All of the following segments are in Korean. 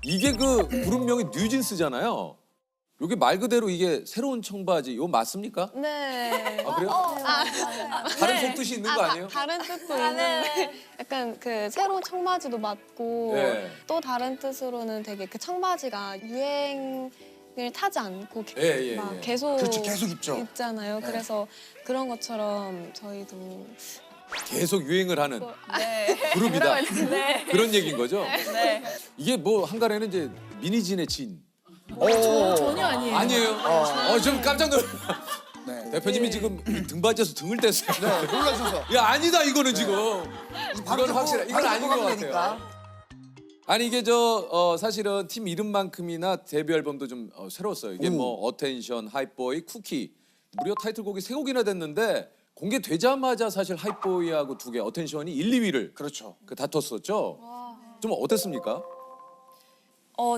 이게 그 그룹명이 뉴진스잖아요. 여기 말 그대로 이게 새로운 청바지, 이거 맞습니까? 네. 아 그래요? 다른 속뜻이 있는 거 아니에요? 다른 뜻도 있는데 약간 그 새로운 청바지도 맞고 네. 또 다른 뜻으로는 되게 그 청바지가 유행을 타지 않고 예. 계속 그렇죠, 계속 입죠. 입잖아요. 네. 그래서 그런 것처럼 저희도 계속 유행을 하는 네. 그룹이다. 네. 그런 얘기인 거죠? 네. 이게 뭐 한간에는 이제 미니진의 진. 전혀 아니에요. 아니에요? 좀 깜짝 놀랐. 네. 대표님이 지금 등받이에서 등을 뗐어요. 네, 놀라셔서. 야 아니다 이거는 지금. 바로 이건 확실해. 이건 바로 아닌 것 들어가면 같아요. 되니까. 아니 이게 사실은 팀 이름만큼이나 데뷔 앨범도 좀 새로웠어요. 이게 뭐 어텐션, 하이보이, 쿠키 무려 타이틀곡이 3곡이나 됐는데 공개되자마자 사실 하이보이하고 2개 어텐션이 1, 2위를 그렇죠. 다퉜었죠. 좀 어땠습니까?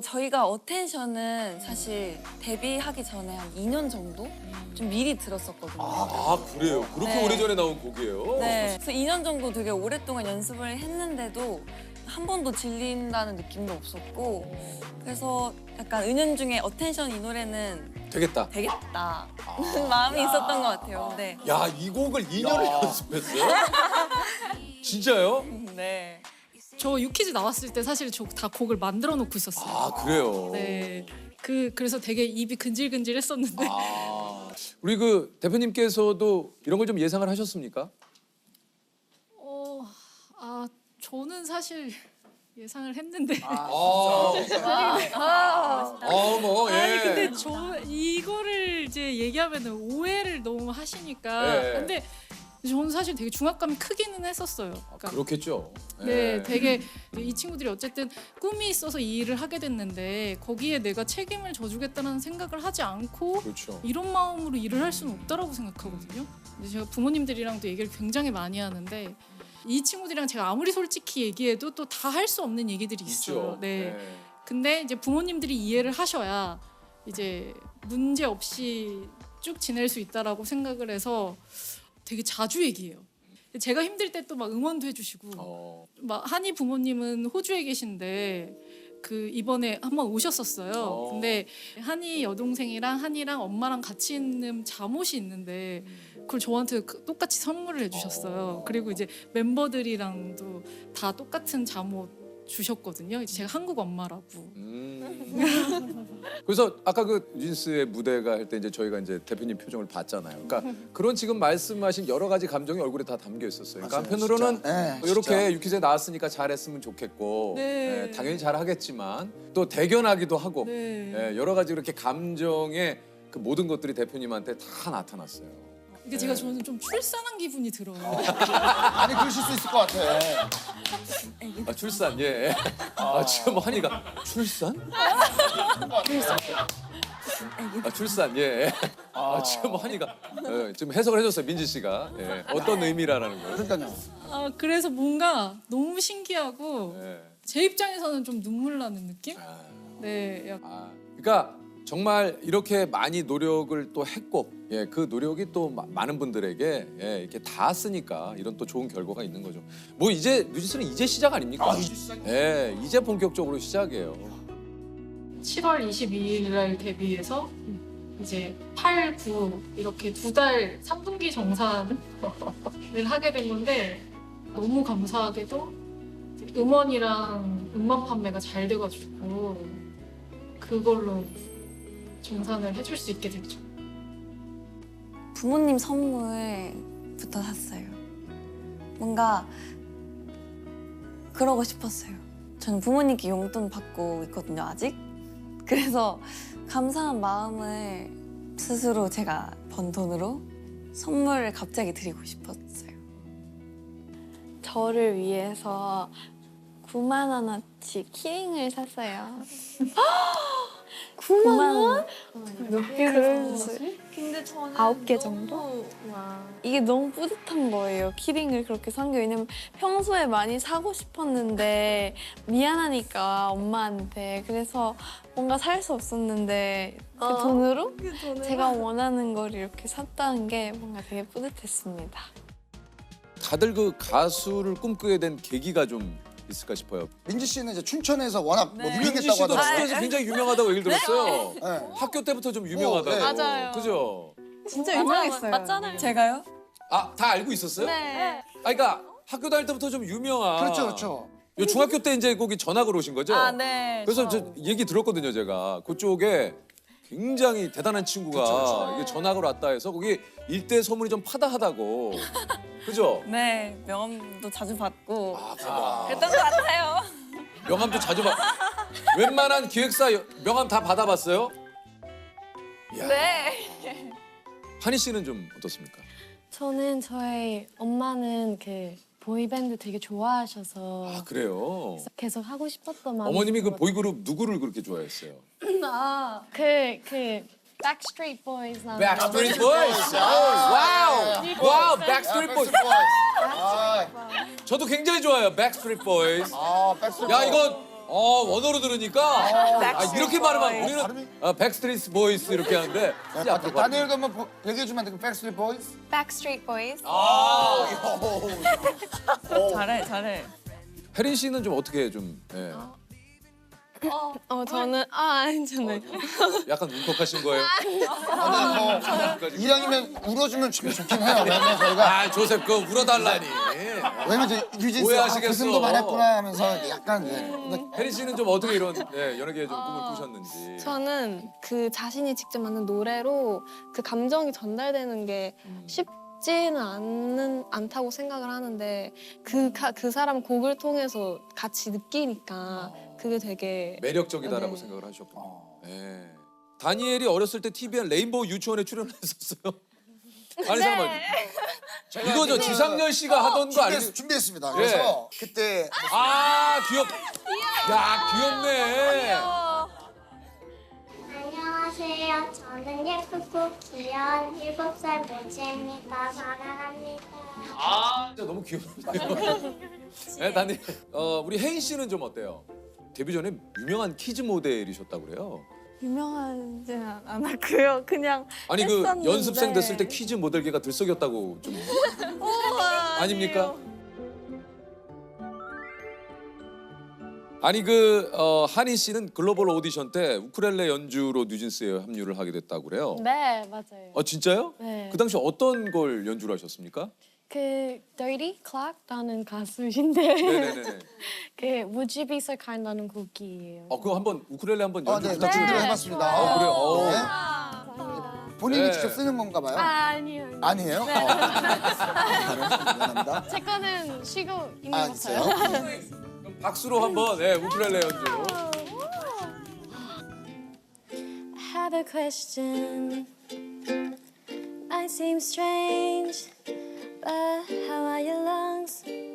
저희가 어텐션은 사실 데뷔하기 전에 한 2년 정도 좀 미리 들었었거든요. 아 그래요? 그렇게 네. 오래전에 나온 곡이에요? 네. 그래서 2년 정도 되게 오랫동안 연습을 했는데도 한 번도 질린다는 느낌도 없었고 그래서 약간 은연중에 어텐션 이 노래는 되겠다. 되겠다 마음이 있었던 것 같아요. 네. 야 이 곡을 2년을 연습했어요? 진짜요? 네. 저 유키즈 나왔을 때 사실 저 다 곡을 만들어 놓고 있었어요. 아 그래요? 네. 그래서 되게 입이 근질근질했었는데 아, 우리 그 대표님께서도 이런 걸 좀 예상을 하셨습니까? 저는 사실 예상을 했는데 뭐 예. 아니 근데 저 이거를 이제 얘기하면 오해를 너무 하시니까 예. 근데 저는 사실 되게 중압감이 크기는 했었어요. 그러니까 그렇겠죠. 네, 되게 이 친구들이 어쨌든 꿈이 있어서 이 일을 하게 됐는데 거기에 내가 책임을 져주겠다는 생각을 하지 않고 그렇죠. 이런 마음으로 일을 할 수는 없다라고 생각하거든요. 근데 제가 부모님들이랑도 얘기를 굉장히 많이 하는데 이 친구들이랑 제가 아무리 솔직히 얘기해도 또 다 할 수 없는 얘기들이 있어요. 있죠. 네. 근데 이제 부모님들이 이해를 하셔야 이제 문제 없이 쭉 지낼 수 있다라고 생각을 해서 되게 자주 얘기해요. 제가 힘들 때 또 막 응원도 해주시고 막 한이 부모님은 호주에 계신데 그 이번에 한번 오셨었어요. 근데 한이 여동생이랑 한이랑 엄마랑 같이 있는 잠옷이 있는데 그걸 저한테 똑같이 선물을 해주셨어요. 그리고 이제 멤버들이랑도 다 똑같은 잠옷 주셨거든요. 이제 제가 한국 엄마라고. 그래서 아까 그 뉴진스의 무대가 할 때 이제 저희가 이제 대표님 표정을 봤잖아요. 그러니까 그런 지금 말씀하신 여러 가지 감정이 얼굴에 다 담겨 있었어요. 그러니까 맞아요, 한편으로는 진짜. 네, 이렇게 진짜. 유키즈에 나왔으니까 잘했으면 좋겠고 네. 당연히 잘하겠지만 또 대견하기도 하고 네. 여러 가지 이렇게 감정의 그 모든 것들이 대표님한테 다 나타났어요. 이게 제가 저는 좀 출산한 기분이 들어요. 아니 그러실 수 있을 것 같아. 아, 출산 예. 지금 한이가 출산? 출산 예. 지금 한이가 지금 해석을 해줬어요 민지 씨가 어떤 의미라는 거예요. 그러니까요. 그래서 뭔가 너무 신기하고 예. 제 입장에서는 좀 눈물 나는 느낌? 네, 그러니까 정말 이렇게 많이 노력을 또 했고 그 노력이 또 많은 분들에게 이렇게 닿았으니까 이런 또 좋은 결과가 있는 거죠. 뭐 이제 뉴진스는 이제 시작 아닙니까? 이제 본격적으로 시작이에요. 7월 22일 날 데뷔해서 이제 8, 9 이렇게 2달 3분기 정산을 하게 된 건데 너무 감사하게도 음원이랑 음반 판매가 잘 돼가지고 그걸로 정산을 해줄 수 있게 됐죠. 부모님 선물부터 샀어요. 뭔가 그러고 싶었어요. 저는 부모님께 용돈 받고 있거든요, 아직. 그래서 감사한 마음을 스스로 제가 번 돈으로 선물을 갑자기 드리고 싶었어요. 저를 위해서 9만 원어치 키링을 샀어요. 9만 원? 몇 개를 샀어요? 근데 저는 9개 정도? 이게 너무 뿌듯한 거예요. 키링을 그렇게 산 게. 왜냐면 평소에 많이 사고 싶었는데 미안하니까 엄마한테. 그래서 뭔가 살 수 없었는데 그 돈으로 제가 원하는 걸 이렇게 샀다는 게 뭔가 되게 뿌듯했습니다. 다들 그 가수를 꿈꾸게 된 계기가 좀 있을까 싶어요. 민지 씨는 이제 춘천에서 워낙 뭐 민지 유명했다고 씨도 하더라고요. 춘천에서 굉장히 유명하다고 얘기를 들었어요. 네. 학교 때부터 좀 유명하다고. 네. 맞아요. 그죠? 진짜 유명했어요. 맞잖아요. 제가요? 아, 다 알고 있었어요? 네. 아, 그러니까 학교 다닐 때부터 좀 유명한. 그렇죠, 그렇죠. 요 중학교 때 이제 거기 전학을 오신 거죠? 아, 네. 그래서 저 얘기 들었거든요, 제가. 그쪽에 굉장히 대단한 친구가 이게 전학을 왔다 해서 거기 일대 소문이 좀 파다하다고. 그죠? 네, 명함도 자주 받고 아, 대박. 그랬던 것 같아요. 명함도 자주 받. 웬만한 기획사 명함 다 받아봤어요? 이야. 네. 한희 씨는 좀 어떻습니까? 저는 저희 엄마는 그 보이밴드 되게 좋아하셔서 아, 그래요? 계속 하고 싶었던 마음이 어머님이 그 들어요. 보이그룹 누구를 그렇게 좋아했어요? 그 Backstreet Boys 나오는 Backstreet Boys. 와우. 와우, Backstreet Boys. 아, 저도 굉장히 좋아요. Backstreet Boys. 백스트리트 야, 보이스. 이거 원어로 들으니까 이렇게 말하면 우리는 발음이- Backstreet Boys 이렇게 하는데 이제 앞으로 봐. 다니엘도 한번 얘기해주면 안 돼? 백스트리트 보이스? Backstreet Boys. 아, 잘해, 잘해. 혜린 씨는 좀 어떻게 좀 저는 저는 약간 울컥하신 거예요? 아니 뭐 이왕이면 울어주면 좋긴 해요. 왜냐면 저희가 아, 조셉 그거 울어달라니. 왜냐면 저 유진스 오해하시겠어. 그 정도 말했구나 하면서 약간 네. 근데 혜린 씨는 좀 어떻게 이런 연예계에 좀 꿈을 꾸셨는지. 저는 그 자신이 직접 만든 노래로 그 감정이 전달되는 게 쉽지는 않다고 생각을 하는데 그 사람 곡을 통해서 같이 느끼니까 그게 되게 매력적이다라고 네. 생각을 하셨군요. 네. 다니엘이 어렸을 때 TVN 레인보우 유치원에 출연했었어요. 아니 잠깐만. 이거 저 지상렬 씨가 하던 거 아니에요? 준비했습니다. 그래서 그때 아, 야, 귀엽네. 안녕하세요. 저는 예쁘고 귀여운 7살 모지입니다. 사랑합니다. 아, 진짜 너무 귀엽네요. 네, 다니엘. 우리 혜인 씨는 좀 어때요? 데뷔 전에 유명한 키즈 모델이셨다고 그래요. 유명하지는 않았고요. 그냥 아니 그 했었는데. 연습생 됐을 때 퀴즈 모델계가 들썩였다고 좀 아닙니까? 아니 그 한희 씨는 글로벌 오디션 때 우쿨렐레 연주로 뉴진스에 합류를 하게 됐다고 그래요. 네 맞아요. 진짜요? 네. 그 당시 어떤 걸 연주를 하셨습니까? 그 Dirty Clock라는 가수인데 네네네. 그 Would You Be So Kind라는 곡이에요. 그거 한번 우쿨렐레 한번 연주 네, 부탁드립니다. 네, 해봤습니다. 그래요? 네. 본인이 네. 직접 쓰는 건가 봐요? 아니요. 아니에요? 미안합니다. 제 거는 쉬고 있는 것 있어요? 같아요. 그럼 박수로 한번 우쿨렐레 연주. I have a question. Might seem strange, but how are your lungs? Are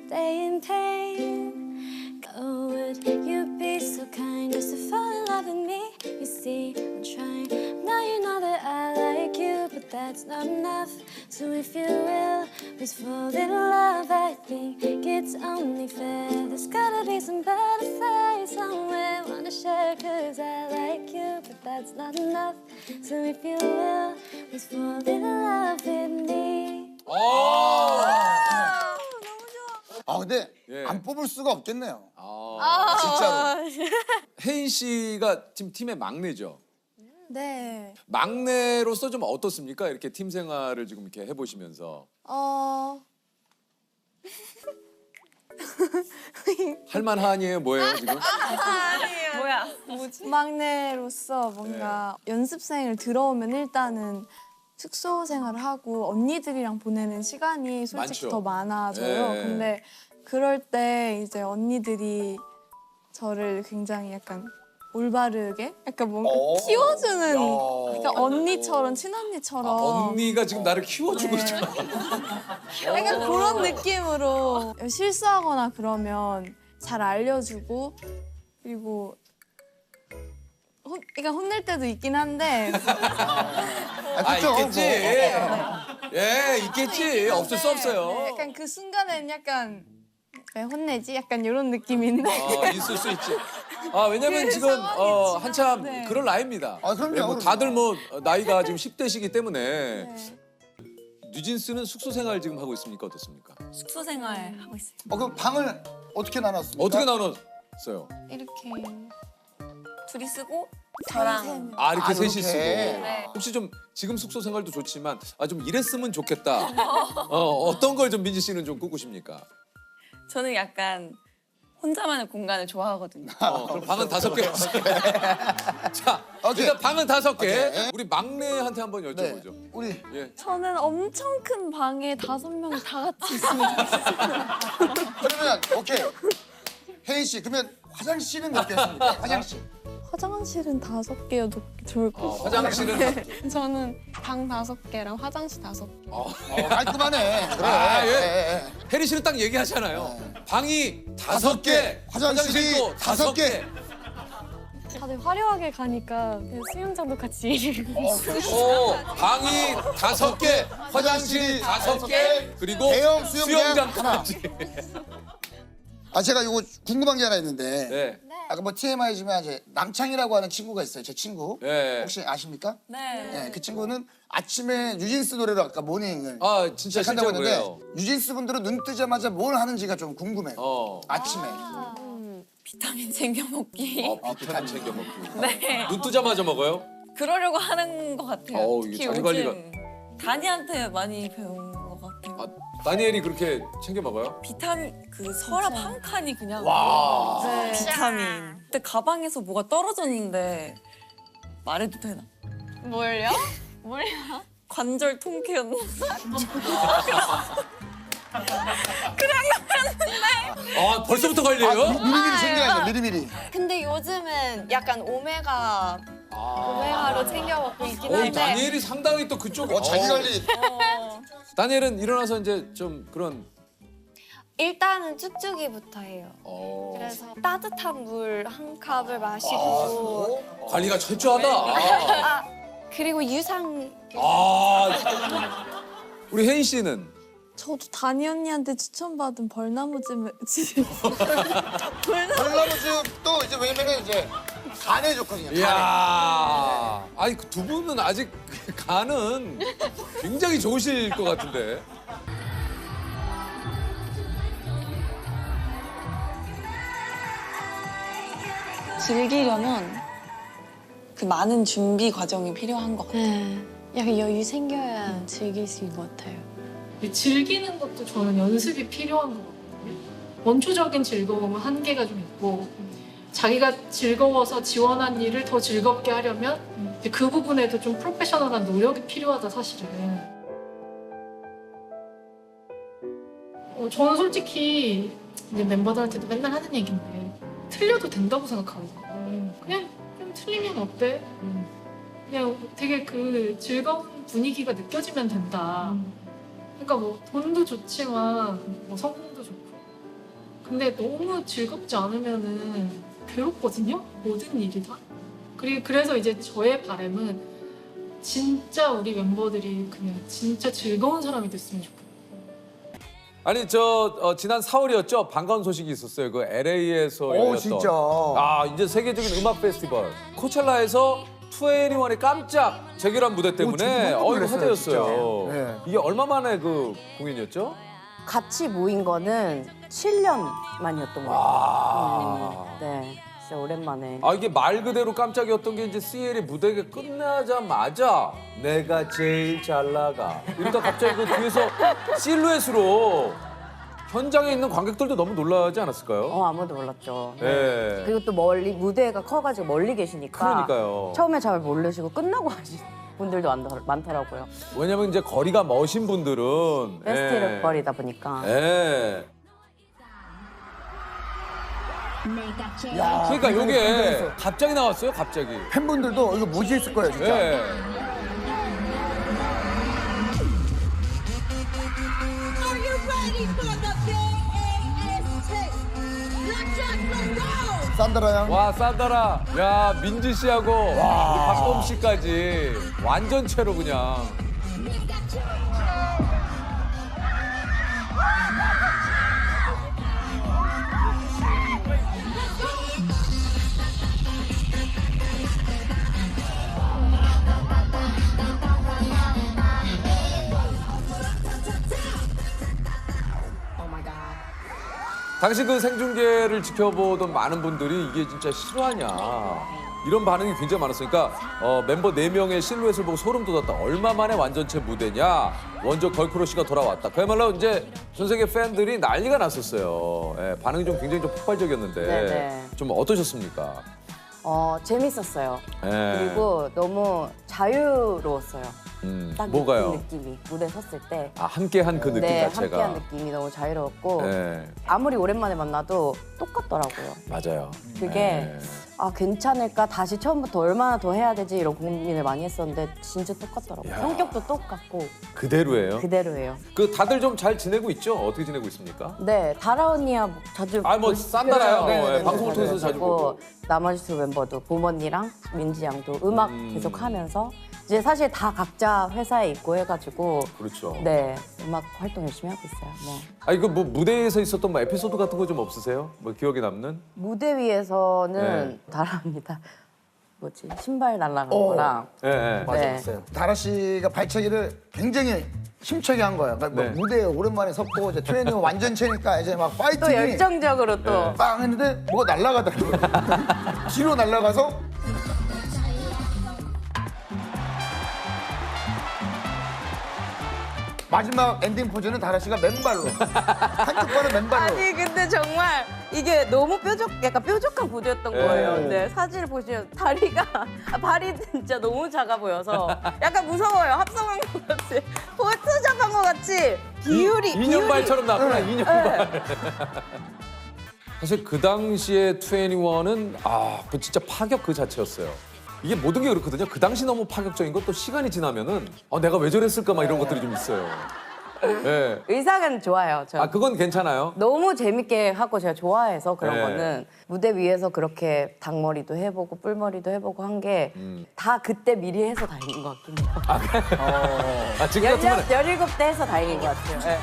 they in pain? Oh, would you be so kind as to fall in love with me? You see, I'm trying. Now you know that I like you, but that's not enough. So if you will, please fall in love. I think it's only fair. There's gotta be some butterflies somewhere. Wanna share, cause I like you, but that's not enough. So if you will, please fall in love with me. 근데 예. 안 뽑을 수가 없겠네요. 진짜로. 진짜로. 혜인 씨가 지금 팀의 막내죠. 네. 막내로서 좀 어떻습니까? 이렇게 팀 생활을 지금 이렇게 해보시면서 할만하니에요? 뭐예요 지금? 뭐야? 뭐지? 막내로서 뭔가 연습생을 들어오면 일단은 숙소 생활을 하고 언니들이랑 보내는 시간이 솔직히 많죠. 더 많아져요. 예. 근데 그럴 때 이제 언니들이 저를 굉장히 약간 올바르게 약간 뭔가 키워주는 그러니까 언니처럼 친언니처럼 언니가 지금 나를 키워주고 네. 있잖아. 약간 그런 느낌으로 실수하거나 그러면 잘 알려주고 그리고 그러니까 혼낼 때도 있긴 한데 그쵸? 있겠지. 예, 있겠지. 없을 수 없어요. 약간 그 순간에는 약간 왜 혼내지? 약간 이런 느낌인데 있을 수 있지. 왜냐면 그 지금 상황이 한참 네. 그럴 나이입니다. 그럼요, 뭐 그럼요. 다들 뭐 나이가 지금 10대시기 때문에 네. 뉴진스는 숙소 생활 지금 하고 있습니까? 어떻습니까? 숙소 생활 하고 있어요. 그럼 방을 어떻게 나눴습니까? 어떻게 나눴어요? 이렇게 둘이 쓰고 저랑 아 이렇게 아, 셋이 이렇게. 쓰고. 네. 혹시 좀 지금 숙소 생활도 좋지만 좀 이랬으면 좋겠다. 어떤 걸 좀 민지 씨는 좀 꾸꾸십니까? 저는 약간 혼자만의 공간을 좋아하거든요. 그럼 방은 5개. 자, 오케이. 일단 방은 5개. 오케이. 우리 막내한테 한번 네. 여쭤보죠. 우리 예. 저는 엄청 큰 방에 5명이 다 같이 있으면 그러면 오케이. 혜인 씨 그러면 화장실은 몇 개였습니까? 화장실. 화장실은 5개여도 좋을 것 같아요. 화장실은 저는 방 5개랑 화장실 5개. 깔끔하네. 그래. 아, 예. 예. 혜리 씨는 딱 얘기하잖아요. 방이 5개, 화장실이 화장실도 5개. 다들 화려하게 가니까 그냥 수영장도 같이 방이 5개, 화장실이 5개, 그리고 대형 수영장 수영장까지. 제가 이거 궁금한 게 하나 있는데 네. 아까 뭐 TMI지만 이제 남창이라고 하는 친구가 있어요. 제 친구. 네. 혹시 아십니까? 네. 네, 그 친구는 아침에 뉴진스 노래로 아까 모닝을 아 진짜 시작한다고 진짜 했는데 그래요. 뉴진스 분들은 눈 뜨자마자 뭘 하는지가 좀 궁금해요. 아침에. 비타민 챙겨 먹기. 비타민 챙겨 먹기. 네. 눈 뜨자마자 먹어요? 그러려고 하는 것 같아요. 어우, 이게 특히 자기 요즘 다니한테 많이 배운 것 같아요. 다니엘이 그렇게 챙겨 먹어요? 비타민 그 서랍 한 칸이 그냥 와. 네. 비타민. 그때 가방에서 뭐가 떨어졌는데 말해도 되나? 뭘요? 관절 통쾌였는데. 벌써부터 걸려요? 미리미리 챙겨야죠. 미리미리. 근데 요즘은 약간 오메가로 챙겨 먹고 있긴 한데 다니엘이 상당히 또 그쪽. 자기 관리. 다니엘은 일어나서 이제 좀 그런. 일단은 쭉쭉이부터 해요. 그래서 따뜻한 물 한 컵을 마시고 관리가 철저하다. 그리고 유상 우리 혜인 씨는 저도 다니 언니한테 추천받은 벌나무즙 벌나무즙도 이제 왜냐면은 이제 간에 좋거든요. 이야. 아니 그 두 분은 아직 간은 굉장히 좋으실 것 같은데. 즐기려면 그 많은 준비 과정이 필요한 것 같아요. 네. 약간 여유 생겨야 즐길 수 있는 것 같아요. 즐기는 것도 저는 연습이 필요한 것 같거든요. 원초적인 즐거움은 한계가 좀 있고 자기가 즐거워서 지원한 일을 더 즐겁게 하려면 이제 그 부분에도 좀 프로페셔널한 노력이 필요하다 사실은. 저는 솔직히 이제 멤버들한테도 맨날 하는 얘기인데 틀려도 된다고 생각하거든요. 그냥 좀 틀리면 어때? 그냥 되게 그 즐거운 분위기가 느껴지면 된다. 그러니까 뭐 돈도 좋지만 뭐 성공도 좋고 근데 너무 즐겁지 않으면은 괴롭거든요. 모든 일이 다. 그래서 이제 저의 바람은 진짜 우리 멤버들이 그냥 진짜 즐거운 사람이 됐으면 좋겠어요. 아니 지난 4월이었죠. 반가운 소식이 있었어요. 그 LA에서 열렸던. 진짜. 이제 세계적인 음악 페스티벌 코첼라에서 2NE1의 깜짝 재결합 무대 때문에 너무 이거 놀랐어요, 화제였어요. 진짜. 네. 이게 얼마 만에 그 공연이었죠? 같이 모인 거는 7년 만이었던 것 같아요. 네, 진짜 오랜만에. 이게 말 그대로 깜짝이었던 게 이제 CL이 무대가 끝나자마자 내가 제일 잘 나가 이러다 갑자기 그 뒤에서 실루엣으로 현장에 있는 관객들도 너무 놀라지 않았을까요? 아무도 몰랐죠. 네. 그리고 또 멀리 무대가 커가지고 멀리 계시니까. 그러니까요. 처음에 잘 모르시고 끝나고 하신 분들도 많더라고요. 왜냐면 이제 거리가 머신 분들은 페스티벌 거리다 보니까. 예. 야, 그러니까 이게 갑자기 나왔어요, 갑자기. 팬분들도 이거 뭐지 했을 거예요, 진짜. 예. 산드라 양. 와, 산다라. 야, 민지 씨하고 우리 박범 씨까지 완전체로 그냥. 당시 그 생중계를 지켜보던 많은 분들이 이게 진짜 실화냐 이런 반응이 굉장히 많았으니까 멤버 4명의 실루엣을 보고 소름 돋았다. 얼마 만에 완전체 무대냐. 원조 걸크러쉬가 돌아왔다. 그야말로 이제 전 세계 팬들이 난리가 났었어요. 예, 반응이 좀 굉장히 좀 폭발적이었는데 네네. 좀 어떠셨습니까? 재밌었어요. 예. 그리고 너무 자유로웠어요. 딱 뭐가요? 느낌이 무대 섰을 때. 아, 함께한 그 느낌 네, 자체가. 함께한 느낌이 너무 자유로웠고 예, 아무리 오랜만에 만나도 똑같더라고요. 맞아요. 그게 예. 아 괜찮을까? 다시 처음부터 얼마나 더 해야 되지? 이런 고민을 많이 했었는데 진짜 똑같더라고요. 야. 성격도 똑같고 그대로예요. 그대로예요. 그 다들 좀 잘 지내고 있죠? 어떻게 지내고 있습니까? 네, 다라 언니야 뭐 자주 아, 뭐 싼다라요. 네, 네, 방송을 네, 통해서 네, 자주 보고. 나머지 두 멤버도 보머니랑 민지 양도 음악 계속 하면서 이제 사실 다 각자 회사에 있고 해가지고 그렇죠. 네 음악 활동 열심히 하고 있어요. 뭐 아, 이거 뭐 무대에서 있었던 뭐 에피소드 같은 거 좀 없으세요? 뭐 기억에 남는? 무대 위에서는 네. 다라입니다. 뭐지 신발 날라간 거랑 예, 예. 네. 다라 씨가 발차기를 굉장히 힘차게 한 거예요. 그러니까 네. 뭐 무대에 오랜만에 섰고 이제 트레이닝 완전체니까 이제 막 또 파이팅이 열정적으로 또 네. 빵 했는데 뭐가 날아가더라고요. 뒤로 날아가서 마지막 엔딩 포즈는 다라 씨가 맨발로 한쪽 발은 맨발로. 아니 근데 정말 이게 너무 약간 뾰족한 구두였던 네. 거예요. 근데 사진을 보시면 다리가 발이 진짜 너무 작아 보여서 약간 무서워요. 합성한 것 같이 포토샵한 것 같이 비율이 인형발처럼 나왔구나, 네. 인형발. 사실 그 당시에 21은 그 진짜 파격 그 자체였어요. 이게 모든 게 그렇거든요. 그 당시 너무 파격적인 건 또 시간이 지나면은 내가 왜 저랬을까 막 이런 것들이 좀 있어요. 예. 의상은 좋아요. 저. 그건 괜찮아요. 너무 재밌게 하고 제가 좋아해서 그런 네. 거는 무대 위에서 그렇게 닭머리도 해보고 뿔머리도 해보고 한 게 다 그때 미리 해서 다니는 것 같긴 해요. 지금 같으면 17대 해서 다니는 것 같아요. 네.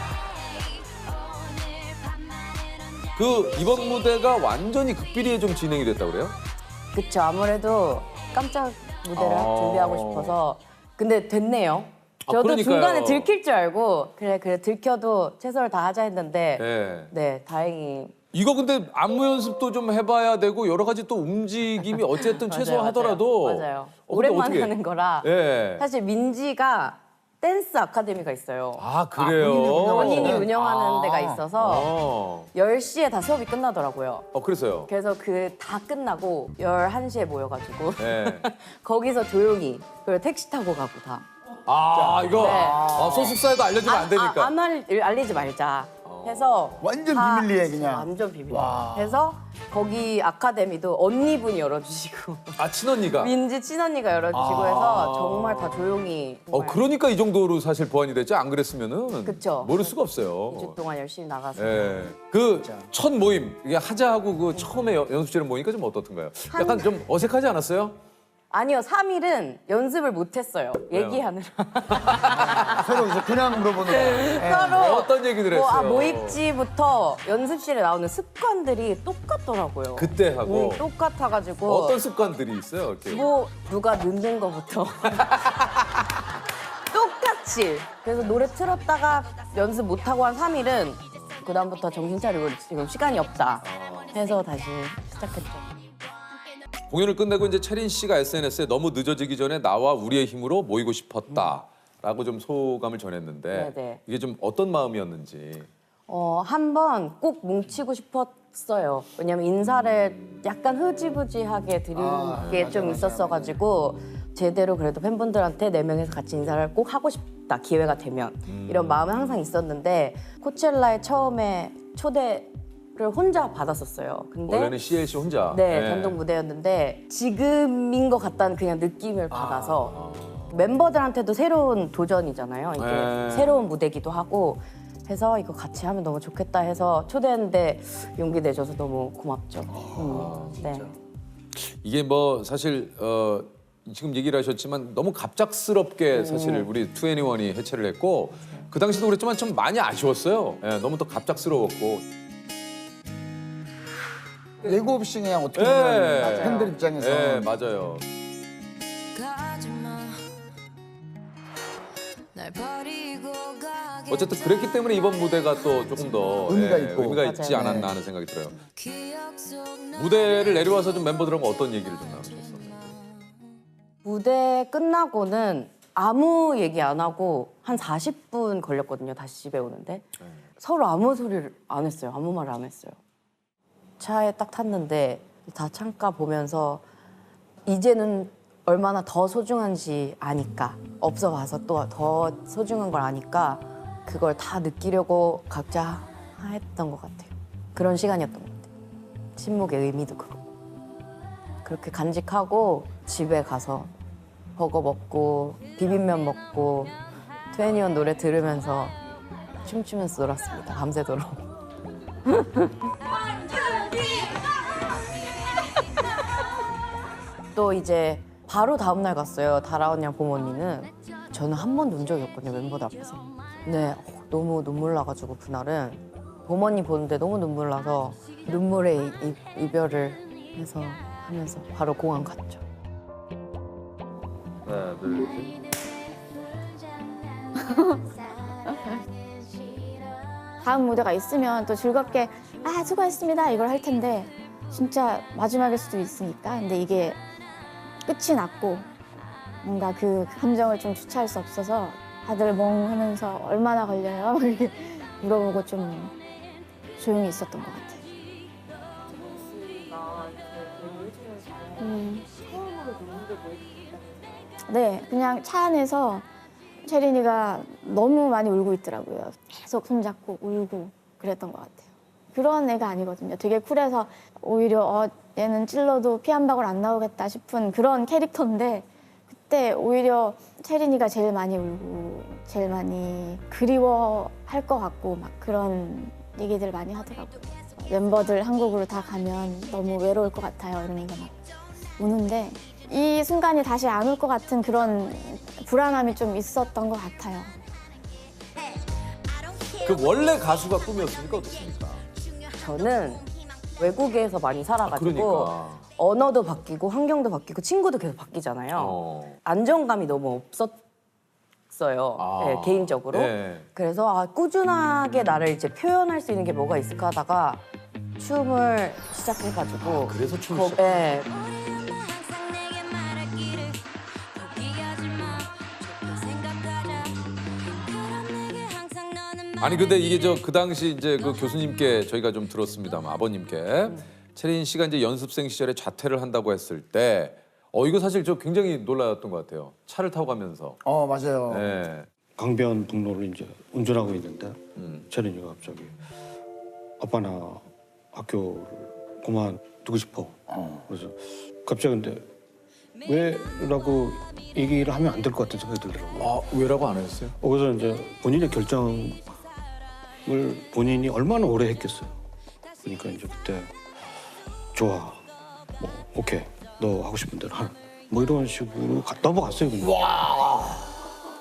그 이번 무대가 완전히 극비리에 좀 진행이 됐다고 그래요? 그쵸. 아무래도 깜짝 무대를 준비하고 싶어서 근데 됐네요. 저도 그러니까요. 중간에 들킬 줄 알고 그래 들켜도 최선을 다하자 했는데 네. 네 다행히 이거 근데 안무 연습도 좀 해봐야 되고 여러 가지 또 움직임이 어쨌든 맞아요, 최소하더라도 맞아요. 근데 오랜만에 어떻게- 하는 거라 예. 사실 민지가 댄스 아카데미가 있어요. 그래요. 본인이 운영하는 데가 있어서 어. 10시에 다 수업이 끝나더라고요. 그래서요. 그래서 그 다 끝나고 11시에 모여가지고 예. 거기서 조용히 그리고 택시 타고 가고 다. 이거 네. 소속사에도 알려주면 안 되니까. 알리지 말자 해서 완전 다 비밀리에 그냥. 완전 비밀. 와. 해서 거기 아카데미도 언니분이 열어주시고 친언니가. 민지 친언니가 열어주시고 해서 정말 다 조용히 정말 그러니까 이 정도로 사실 보완이 됐죠. 안 그랬으면은 그쵸. 모를 수가 없어요. 2주 동안 열심히 나가서 예. 그 첫 모임 이게 하자하고 그 처음에 연습실에 모이니까 좀 어떻던가요? 약간 좀 어색하지 않았어요? 아니요 3일은 연습을 못했어요. 얘기하느라 서로 이제 그냥 물어보는 거예요. 서로 어떤 얘기들 했어요? 모입지부터 연습실에 나오는 습관들이 똑같더라고요. 그때 하고 똑같아가지고 어떤 습관들이 있어요? 이렇게. 뭐 누가 늦는 거부터 똑같이 그래서 노래 틀었다가 연습 못하고 한 3일은 그다음부터 정신 차리고 지금 시간이 없다 해서 다시 시작했죠. 공연을 끝내고 이제 채린 씨가 SNS에 너무 늦어지기 전에 나와 우리의 힘으로 모이고 싶었다라고 좀 소감을 전했는데 네네. 이게 좀 어떤 마음이었는지. 한번 꼭 뭉치고 싶었어요. 왜냐면 인사를 약간 흐지부지하게 드린 게 좀 있었어가지고 제대로 그래도 팬분들한테 4명이서 같이 인사를 꼭 하고 싶다. 기회가 되면. 이런 마음은 항상 있었는데 코첼라에 처음에 초대를 혼자 받았었어요. 근데 원래는 CLC 혼자. 네, 단독 무대였는데 지금인 것 같다는 그냥 느낌을 받아서 멤버들한테도 새로운 도전이잖아요. 이게 네. 새로운 무대기도 하고 해서 이거 같이 하면 너무 좋겠다 해서 초대했는데 용기 내줘서 너무 고맙죠. 네. 이게 뭐 사실 지금 얘기를 하셨지만 너무 갑작스럽게 사실 우리 2NE1이 해체를 했고 그 당시도 그랬지만 좀 많이 아쉬웠어요. 예, 너무 또 갑작스러웠고. 예고 없이 그냥 어떻게 예. 보면 팬들 입장에서 예, 맞아요. 가지마 날 버리고 가기 어쨌든 그랬기 때문에 이번 무대가 또 조금 더 의미가 있고. 의미가 있지 맞아요. 않았나 하는 생각이 들어요. 무대를 내려와서 좀 멤버들하고 어떤 얘기를 좀 나누셨어요? 무대 끝나고는 아무 얘기 안 하고 한 40분 걸렸거든요. 다시 집에 오는데 서로 아무 소리를 안 했어요. 아무 말을 안 했어요. 차에 딱 탔는데 다 창가 보면서 이제는 얼마나 더 소중한지 아니까 없어 봐서 또 더 소중한 걸 아니까 그걸 다 느끼려고 각자 했던 것 같아요. 그런 시간이었던 것 같아요. 침묵의 의미도 그렇고 그렇게 간직하고 집에 가서 버거 먹고 비빔면 먹고 21 노래 들으면서 춤추면서 놀았습니다. 밤새도록. 또 이제 바로 다음날 갔어요. 다라 언니랑 봄 언니는. 저는 한 번도 운 적이 없거든요. 멤버들 앞에서. 네, 너무 눈물 나가지고 그날은 봄 언니 보는데 너무 눈물 나서 눈물의 이별을 해서 하면서 바로 공항 갔죠. 하나, 둘, 셋. 다음 무대가 있으면 또 즐겁게 수고했습니다 이걸 할 텐데 진짜 마지막일 수도 있으니까 근데 이게 끝이 났고 뭔가 그 감정을 좀 주체할 수 없어서 다들 멍하면서 얼마나 걸려요? 이렇게 물어보고 좀 조용히 있었던 것 같아요. 네, 그냥 차 안에서 채린이가 너무 많이 울고 있더라고요. 계속 손잡고 울고 그랬던 것 같아요. 그런 애가 아니거든요. 되게 쿨해서 오히려 얘는 찔러도 피 한 방울 안 나오겠다 싶은 그런 캐릭터인데 그때 오히려 채린이가 제일 많이 울고 제일 많이 그리워할 것 같고 막 그런 얘기들 많이 하더라고요. 멤버들 한국으로 다 가면 너무 외로울 것 같아요. 이러면서 막 우는데 이 순간이 다시 안 올 것 같은 그런 불안함이 좀 있었던 것 같아요. 그 원래 가수가 꿈이었습니까? 어떻습니까? 저는 외국에서 많이 살아가지고 그러니까. 언어도 바뀌고 환경도 바뀌고 친구도 계속 바뀌잖아요. 안정감이 너무 없었어요. 네, 개인적으로. 네. 그래서 꾸준하게 나를 이제 표현할 수 있는 게 뭐가 있을까 하다가 춤을 시작해가지고 그래서 춤을 시작. 네. 아니 근데 이게 그 당시 이제 그 교수님께 저희가 좀 들었습니다만 아버님께 채린 씨가 이제 연습생 시절에 자퇴를 한다고 했을 때 이거 사실 저 굉장히 놀랐던 것 같아요. 차를 타고 가면서. 맞아요. 네. 강변북로를 이제 운전하고 있는데 채린이가 갑자기 아빠 나 학교를 그만두고 싶어. 그래서 갑자기 근데 왜라고 얘기를 하면 안 될 것 같은 생각이 들더라고요. 왜라고 안 하셨어요? 그래서 이제 본인의 결정을 본인이 얼마나 오래 했겠어요. 그러니까 이제 그때 좋아, 뭐 오케이, 너 하고 싶은 대로 하. 뭐 이런 식으로 넘어갔어요. 그냥.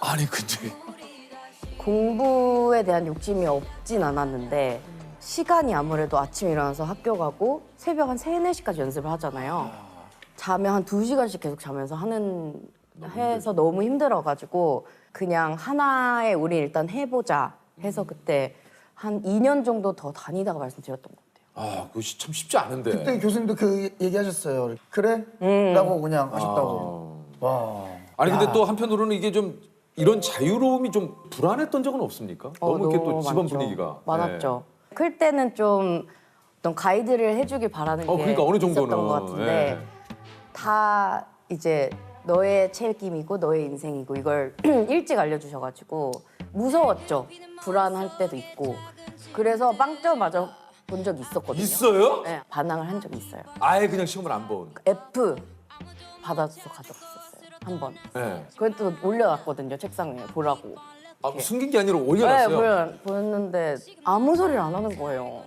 아니 근데 공부에 대한 욕심이 없진 않았는데 시간이 아무래도 아침에 일어나서 학교 가고 새벽 한 3, 4시까지 연습을 하잖아요. 자면 한 2시간씩 계속 자면서 해서 너무 힘들어가지고 그냥 하나에 우리 일단 해보자 해서 그때 한 2년 정도 더 다니다가 말씀드렸던 것 같아요. 그거 참 쉽지 않은데. 그때 교수님도 그 얘기하셨어요. 그래? 라고 그냥 하셨다고. 와. 아니 근데 또 한편으로는 이게 좀 이런 자유로움이 좀 불안했던 적은 없습니까? 너무 이렇게 또 집안 많죠. 분위기가 많았죠. 클 때는 좀 어떤 가이드를 해주길 바라는 게 그러니까 어느 있었던 정도는. 것 같은데 예. 다 이제 너의 책임이고 너의 인생이고 이걸 일찍 알려주셔가지고 무서웠죠. 불안할 때도 있고. 그래서 빵점 맞아 본 적이 있었거든요. 있어요? 네, 반항을 한 적이 있어요. 아예 그냥 시험을 안 본. F 받아서 가져갔었어요. 한 번. 네. 그것도 올려놨거든요. 책상에 보라고. 숨긴 게 아니라 네, 올려놨어요. 보였는데 아무 소리를 안 하는 거예요.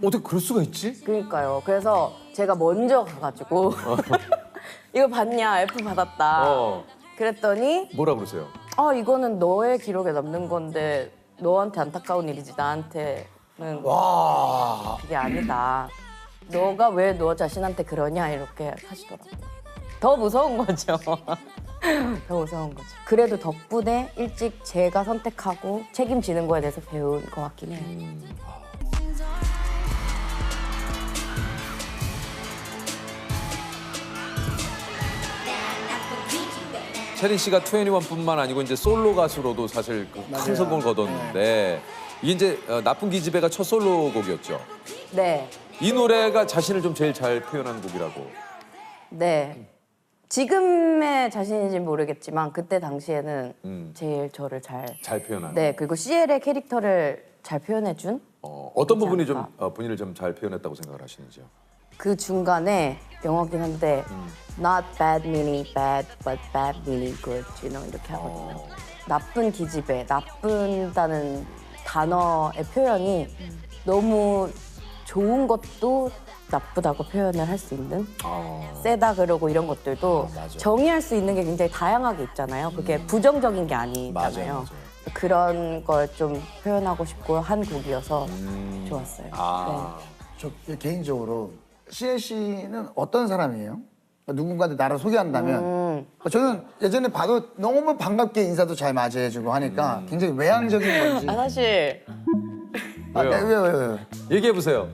어떻게 그럴 수가 있지? 그러니까요. 그래서 제가 먼저 가가지고 이거 봤냐? F 받았다. 그랬더니 뭐라 그러세요? 이거는 너의 기록에 남는 건데 너한테 안타까운 일이지 나한테는 그게 아니다. 너가 왜 너 자신한테 그러냐 이렇게 하시더라고요. 더 무서운 거죠. 더 무서운 거죠. 그래도 덕분에 일찍 제가 선택하고 책임지는 거에 대해서 배운 것 같긴 해요. 채린 씨가 21뿐만 아니고 이제 솔로 가수로도 사실 큰 맞아요. 성공을 거뒀는데 이게 이제 나쁜 기집애가 첫 솔로곡이었죠. 네, 이 노래가 자신을 좀 제일 잘 표현한 곡이라고. 네. 지금의 자신인지는 모르겠지만 그때 당시에는 제일 저를 잘 표현한. 네, 그리고 CL의 캐릭터를 잘 표현해준 어떤 부분이 그렇지 좀 않을까. 본인을 좀 잘 표현했다고 생각을 하시는지요? 그 중간에 영어긴 한데 not bad meaning bad but bad meaning good, you know, 이렇게 하거든요. 나쁜 기집애, 나쁜다는 단어의 표현이 너무 좋은 것도 나쁘다고 표현을 할 수 있는 세다 그러고 이런 것들도 맞아. 정의할 수 있는 게 굉장히 다양하게 있잖아요. 그게 부정적인 게 아니잖아요. 맞아요. 그런 걸 좀 표현하고 싶고 한 곡이어서 좋았어요. 저 개인적으로 CL 씨는 어떤 사람이에요? 누군가한테 나를 소개한다면 저는 예전에 봐도 너무 반갑게 인사도 잘 맞이해주고 하니까 굉장히 외향적인 건지. 사실 왜요? 얘기해 보세요.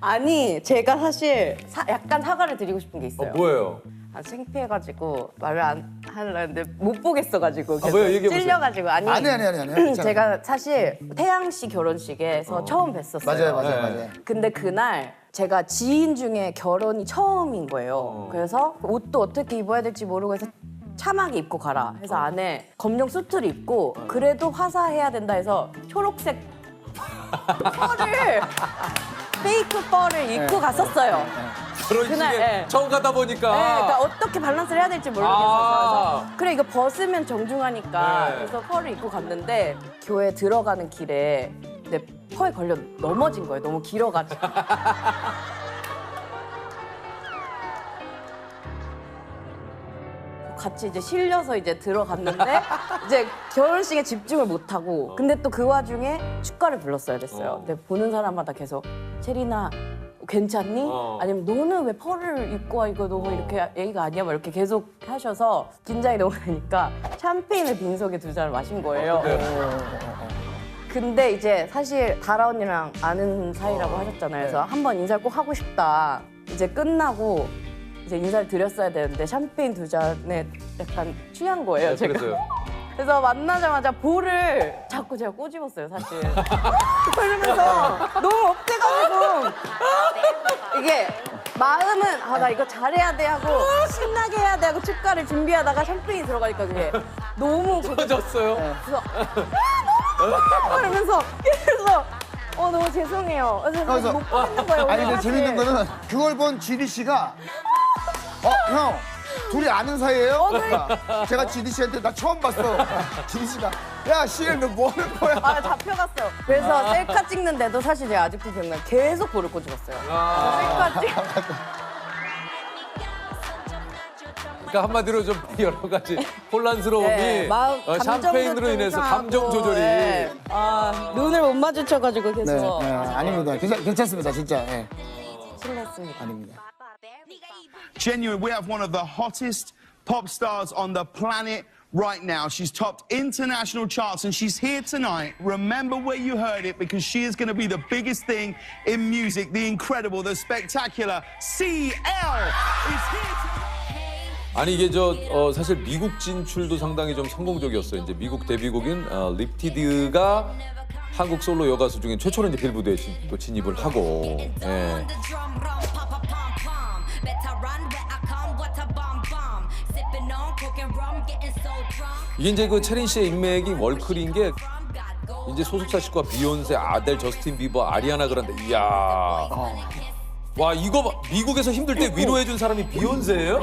아니 제가 사실 약간 사과를 드리고 싶은 게 있어요. 뭐예요? 창피해가지고 말을 안 하려는데 못 보겠어가지고 계속 왜요? 얘기해보세요. 찔려가지고 아니 제가 사실 태양 씨 결혼식에서 처음 뵀었어요. 맞아요. 근데 그날 제가 지인 중에 결혼이 처음인 거예요. 그래서 옷도 어떻게 입어야 될지 모르고 해서 참하게 입고 가라 해서 안에 검정 수트를 입고 그래도 화사해야 된다 해서 초록색 펄을 페이크 펄을 입고 갔었어요. 결혼식에 그날, 예. 처음 가다 보니까. 네, 그러니까 어떻게 밸런스를 해야 될지 모르겠어서 그래서 그래 이거 벗으면 정중하니까 네. 그래서 펄을 입고 갔는데 교회 들어가는 길에 내 펄에 걸려 넘어진 거예요. 너무 길어가지고. 같이 이제 실려서 이제 들어갔는데 이제 결혼식에 집중을 못 하고 근데 또 그 와중에 축가를 불렀어야 됐어요. 근데 보는 사람마다 계속 체리나 괜찮니? 아니면 너는 왜 펄을 입고 와 이거 너무 이렇게 예의가 아니야? 막 이렇게 계속 하셔서 긴장이 너무 되니까 샴페인을 빈속에 2잔을 마신 거예요. 근데 이제 사실 다라 언니랑 아는 사이라고 하셨잖아요. 그래서 한번 인사를 꼭 하고 싶다. 이제 끝나고 이제 인사를 드렸어야 되는데 샴페인 2잔에 약간 취한 거예요. 제가. 그랬어요. 그래서 만나자마자 볼을 자꾸 제가 꼬집었어요, 사실. 그러면서 너무 억대가지고 이게 마음은 아 나 이거 잘해야 돼 하고 신나게 해야 돼 하고 축가를 준비하다가 샴페인이 들어가니까 그게 너무 터졌어요. 그래서 너무 그러면서 너무 죄송해요. 그래서 못 보겠는 거예요. 아니 근데 사실. 재밌는 거는 그걸 본 GD 씨가 형 둘이 아는 사이예요? 그러니까 제가 GD 씨한테 나 처음 봤어. GD 씨가 야 CL 너 뭐 하는 거야? 아 잡혀갔어요. 그래서 셀카 찍는데도 사실 제가 아직도 기억나요. 계속 볼을 꼬집었어요. 셀카 찍. 그러니까 한마디로 좀 여러 가지 혼란스러움이 네, 마음, 샴페인으로 감정도 인해서 상하고, 감정 조절이. 네. 눈을 못 마주쳐가지고 네, 계속 아닙니다. 괜찮습니다, 진짜. 네. 신났습니다. 아닙니다. Genuine, we have one of the hottest pop stars on the planet right now. She's topped international charts and she's here tonight. Remember where you heard it because she is going to be the biggest thing in music. The incredible, the spectacular CL is here tonight. 아니 이게 사실 미국 진출도 상당히 좀 성공적이었어요. 이제 미국 데뷔곡인 립티드가 한국 솔로 여가수 중에 최초로 이제 빌보드에 또 진입을 하고. 예. 이게 이제 그 체린 씨의 인맥이 월클인 게 이제 소속사 식구가 비욘세, 아델, 저스틴 비버, 아리아나 그란데. 이야. 와 이거 봐. 미국에서 힘들 때 위로해준 사람이 비욘세예요?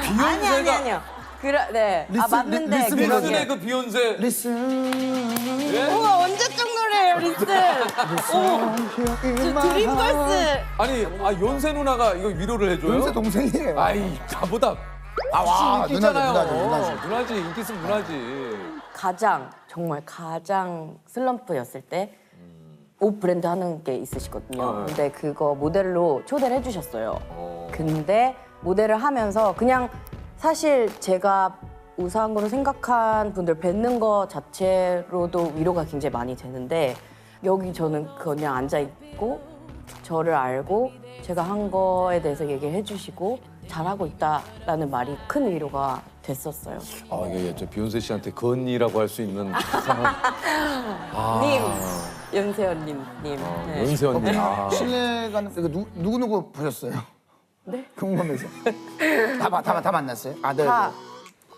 비욘세가 아니요. 네. 맞는데. 리슨의 그 비욘세. 리슨. 예? 우와 언제적 노래예요, 리슨. 드림걸스. 아니, 연세 누나가 이거 위로를 해줘요? 연세 동생이에요. 아이, 나보다. 와, 인기 있잖아요. 누나지. 누나지, 인기 있으면 누나지. 정말 가장 슬럼프였을 때 옷 브랜드 하는 게 있으시거든요. 근데 그거 모델로 초대를 해주셨어요. 근데 모델을 하면서 그냥 사실 제가 우상으로 생각한 분들 뵙는 거 자체로도 위로가 굉장히 많이 되는데 여기 저는 그냥 앉아있고 저를 알고 제가 한 거에 대해서 얘기를 해주시고 잘하고 있다라는 말이 큰 위로가 됐었어요. 아 이게 저 비욘세 씨한테 그 언니라고 할 수 있는 상황. 님, 연세언님, 님. 네. 연세 언니. 아. 실례가 누구 보셨어요? 네? 궁금해서. 다 만났어요? 아들.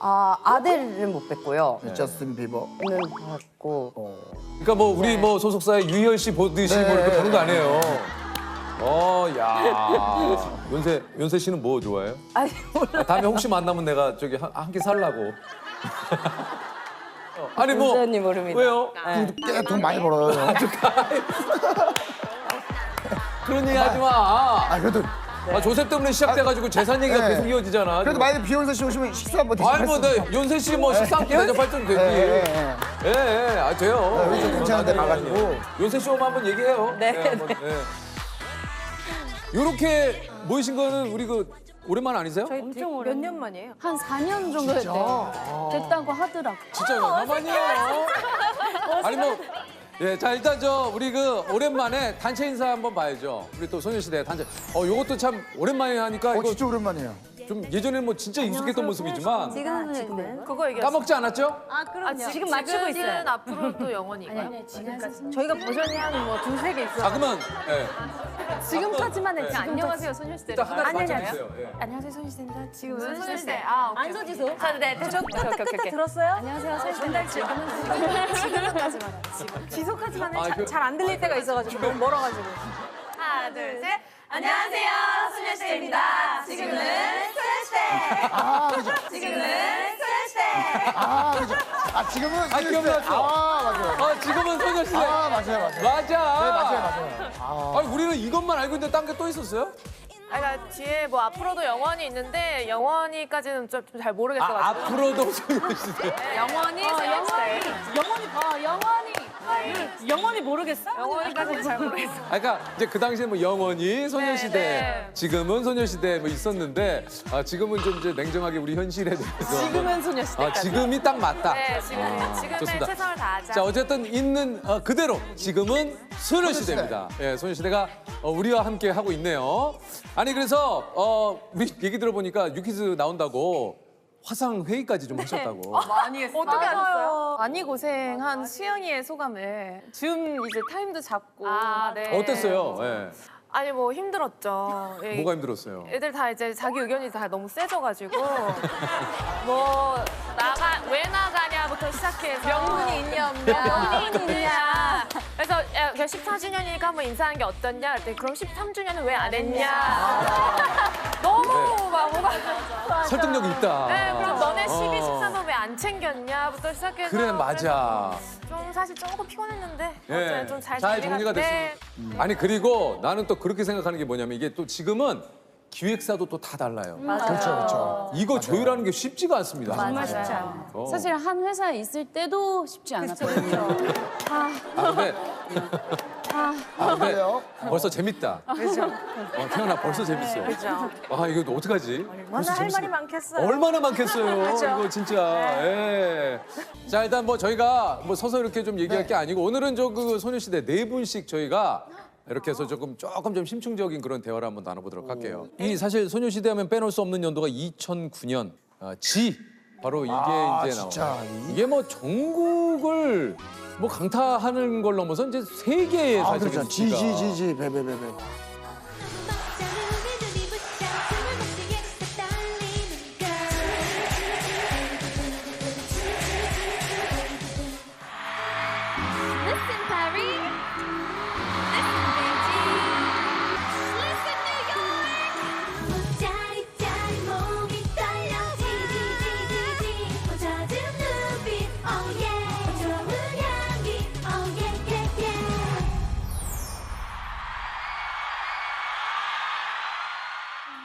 아들은 못 뵀고요. 저스틴 비버. 는 봤고. 그러니까 뭐 우리 뭐 소속사의 유희열 씨 보듯이 뭐 이렇게 보는 거 아니에요. 야. 연세 씨는 뭐 좋아해요? 아니 몰라. 다음에 혹시 만나면 내가 저기 한 끼 살라고. 아니 뭐 연세언니 모릅니다. 왜요? 네. 꽤 돈 많이 벌어요. 그런 얘기 하지 마. 아 그래도 조셉 때문에 시작돼가지고 재산 얘기가 네. 계속 이어지잖아. 그래도 만약에 비욘세 씨 오시면 식사 한번 아니 뭐 연세 씨 뭐 식사 한 끼 대접할 좀 되지. 예, 아 돼요. 네, 좀 괜찮은데 가가지고. 연세 씨 오면 한번 얘기해요. 네, 한번, 요렇게 모이신 거는 우리 그 오랜만 아니세요? 엄청 오래. 몇 년 만이에요? 한 4년 정도 됐대요. 됐다고 하더라고. 진짜 얼마만이에요? 아니 뭐. 예, 자 일단 저 우리 그 오랜만에 단체 인사 한번 봐야죠. 우리 또 소녀시대 단체. 요것도 참 오랜만에 하니까 이거 진짜 오랜만이에요. 좀 예전에는 뭐 진짜 익숙했던 모습이지만 지금은 그거 얘기. 까먹지 않았죠? 아 그럼요. 지금 맞추고 있어요. 앞으로도 영원히. 아니, 지금 저희가 버전이 한 뭐 두세 개 있어요. 자 그러면 예. 지금까지만 했지. 안녕하세요 소녀시대. 일단 하나씩 맞춰주세요. 예. 안녕하세요, 소녀시대입니다. 지금은 소녀시대. 아 오케이. 안소지소. 네, 대충 오케이. 들었어요? 안녕하세요, 소녀시대입니다. 지금까지만 해. 지금. 지속하지만 아, 그- 잘 안 들릴 때가 있어가지고 너무 멀어가지고. 하나 둘 셋. 안녕하세요 소녀시대입니다. 지금은 소녀시대. 지금은 소녀시대. 그죠. 지금은 기억났어. 맞아요. 지금은 소녀시대. 맞아요. 맞아. 네, 맞아요. 아니 우리는 이것만 알고 있는데 딴 게 또 있었어요? 그러니까 뒤에 뭐 앞으로도 영원히 있는데 영원히까지는 좀 잘 모르겠어가지고. 앞으로도 소녀시대. 영원히 소녀시대. 영원히 모르겠어? 영원히까지는 잘 모르겠어. 그러니까 이제 그 당시에 뭐 영원히 소녀시대, 네. 지금은 소녀시대 뭐 있었는데 지금은 좀 이제 냉정하게 우리 현실에 대해서 지금은 소녀시대까지. 지금이 딱 맞다. 네, 지금의 좋습니다. 최선을 다하자. 자 어쨌든 있는 그대로 지금은 소녀시대입니다. 예, 소녀시대가 우리와 함께 하고 있네요. 아니 그래서 우리 얘기 들어보니까 유키즈 나온다고 화상 회의까지 좀 하셨다고. 많이 했어요. 어떻게 하셨어요? 많이 고생한 수영이의 소감을 줌 이제 타임도 잡고 네. 어땠어요? 예. 아니 뭐 힘들었죠. 예, 뭐가 힘들었어요? 애들 다 이제 자기 의견이 다 너무 세져가지고 뭐 왜 나가냐부터 시작해서 명분이 있냐 없냐 명분이 있냐 그래서 야, 14주년이니까 한번 인사하는 게 어떻냐 그랬더니 그럼 13주년은 왜 안 했냐 너무 막 뭐가 설득력이 있다. 네 그럼 너네 12, 13은 왜 안 챙겼냐부터 시작해서 그래 맞아. 좀 사실 조금 피곤했는데 예, 좀 잘 정리가 됐습니다. 아니 그리고 나는 또 그렇게 생각하는 게 뭐냐면 이게 또 지금은 기획사도 또 다 달라요. 그렇죠. 이거 조율하는 게 쉽지가 않습니다. 정말 쉽지 않아요. 어. 사실 한 회사에 있을 때도 쉽지 않았거든요. 근데 그래요? 벌써 재밌다. 그렇죠. 태연아 벌써 재밌어. 그렇죠. 이거 어떡하지? 벌써 할 재밌어. 말이 많겠어요. 얼마나 많겠어요. 그렇죠. 이거 진짜. 예. 자 일단 뭐 저희가 뭐 서서 이렇게 좀 얘기할 게 아니고 오늘은 저 그 소녀시대 네 분씩 저희가 이렇게 해서 조금 좀 심층적인 그런 대화를 한번 나눠보도록 할게요. 이 사실 소녀시대 하면 빼놓을 수 없는 연도가 2009년 바로 이게 이제 진짜. 나와요. 이게 뭐 전국을 뭐 강타하는 걸 넘어서 이제 세계의 사실 그렇죠. 지지지지 베베베베. Listen, Paris. Listen, Beijing. Listen, New York. 짜릿짜릿 몸이 떨려. 지지지지지. 젖은 눈빛. Oh yeah. 좋은 향기. Oh yeah, yeah, yeah.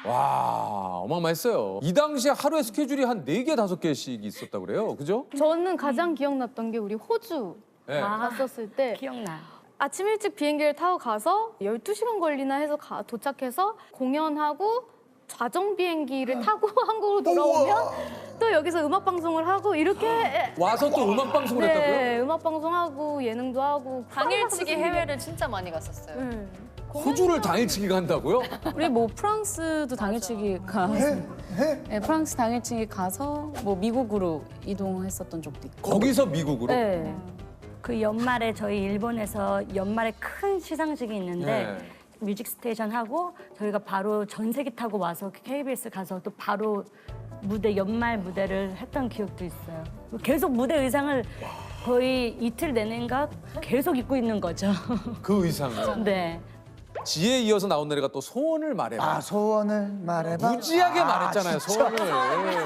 와 어마어마했어요. 이 당시에 하루에 스케줄이 한 4개, 5개씩 있었다고 그래요. 그죠? 저는 가장 기억났던 게 우리 호주 네. 갔었을 때 기억나. 아침 일찍 비행기를 타고 가서 12시간 걸리나 해서 도착해서 공연하고 좌정 비행기를 타고 한국으로 돌아오면 또 여기서 음악 방송을 하고 이렇게 와서 또 음악 방송을 했다고요? 네, 음악 방송하고 예능도 하고 당일치기 해외를 진짜 많이 갔었어요. 호주를 당일치기 간다고요? 우리 뭐 프랑스도 당일치기 가서 네, 프랑스 당일치기 가서 뭐 미국으로 이동했었던 적도 있고. 거기서 미국으로? 네. 그 연말에 저희 일본에서 연말에 큰 시상식이 있는데 네. 뮤직 스테이션 하고 저희가 바로 전세기 타고 와서 KBS 가서 또 바로 무대 연말 무대를 했던 기억도 있어요. 계속 무대 의상을 거의 이틀 내내인가 계속 입고 있는 거죠. 그 의상을? 네. 지에 이어서 나온 노래가 또 소원을 말해봐. 아, 소원을 말해봐. 무지하게 아, 말했잖아요, 진짜. 소원을.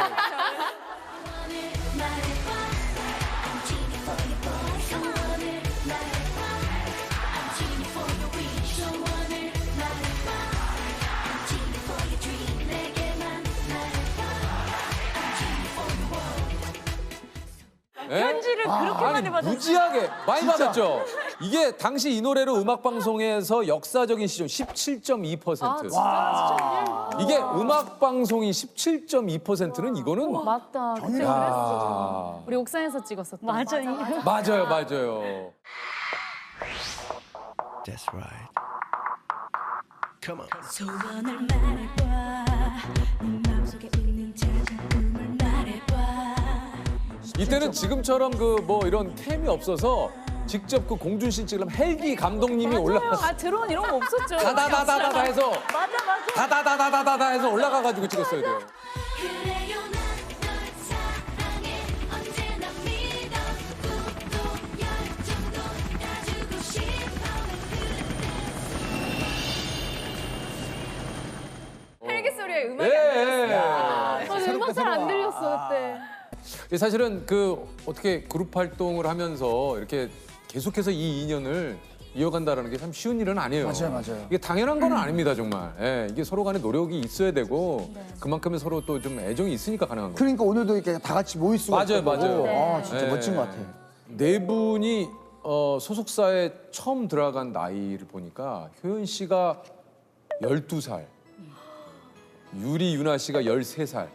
편지를 그렇게 많이 받았어요. 무지하게 많이 진짜. 받았죠. 이게 당시 이 노래로 음악 방송에서 역사적인 시점 17.2%. 와. 이게 음악 방송이 17.2%는 이거는 맞다. 그때 야. 그랬어. 우리 옥상에서 찍었었던. 맞아요. 맞아요, 맞아요. That's right. Come on. 소원을 말해봐 네 마음속에 있는 작은 말해봐 이때는 지금처럼 그 뭐 이런 캠이 없어서 직접 그 공준신 찍으려면 헬기 감독님이 올라가서 아 드론 이런 거 없었죠. 다다다다다다 해서 맞아. 다다다다다다 해서 올라가가지고 찍었어야 돼요. 그래요 난널 사랑해 언제나 믿어 꿈도 열정도 다 주고 싶어 헬기 소리에 음악이 예, 안 예. 들렸어요. 맞아, 음악 잘 안 들렸어 그때. 사실은 그 어떻게 그룹 활동을 하면서 이렇게 계속해서 이 인연을 이어간다는 게 참 쉬운 일은 아니에요. 맞아요, 맞아요. 이게 당연한 건 아닙니다, 정말. 예, 이게 서로 간에 노력이 있어야 되고 그만큼의 서로 또 좀 애정이 있으니까 가능한 거예요. 그러니까 오늘도 이렇게 다 같이 모일 수가 맞아요, 있는 거고. 맞아요. 아, 진짜 예. 멋진 것 같아요. 네 분이 소속사에 처음 들어간 나이를 보니까 효연 씨가 12살, 유리 유나 씨가 13살,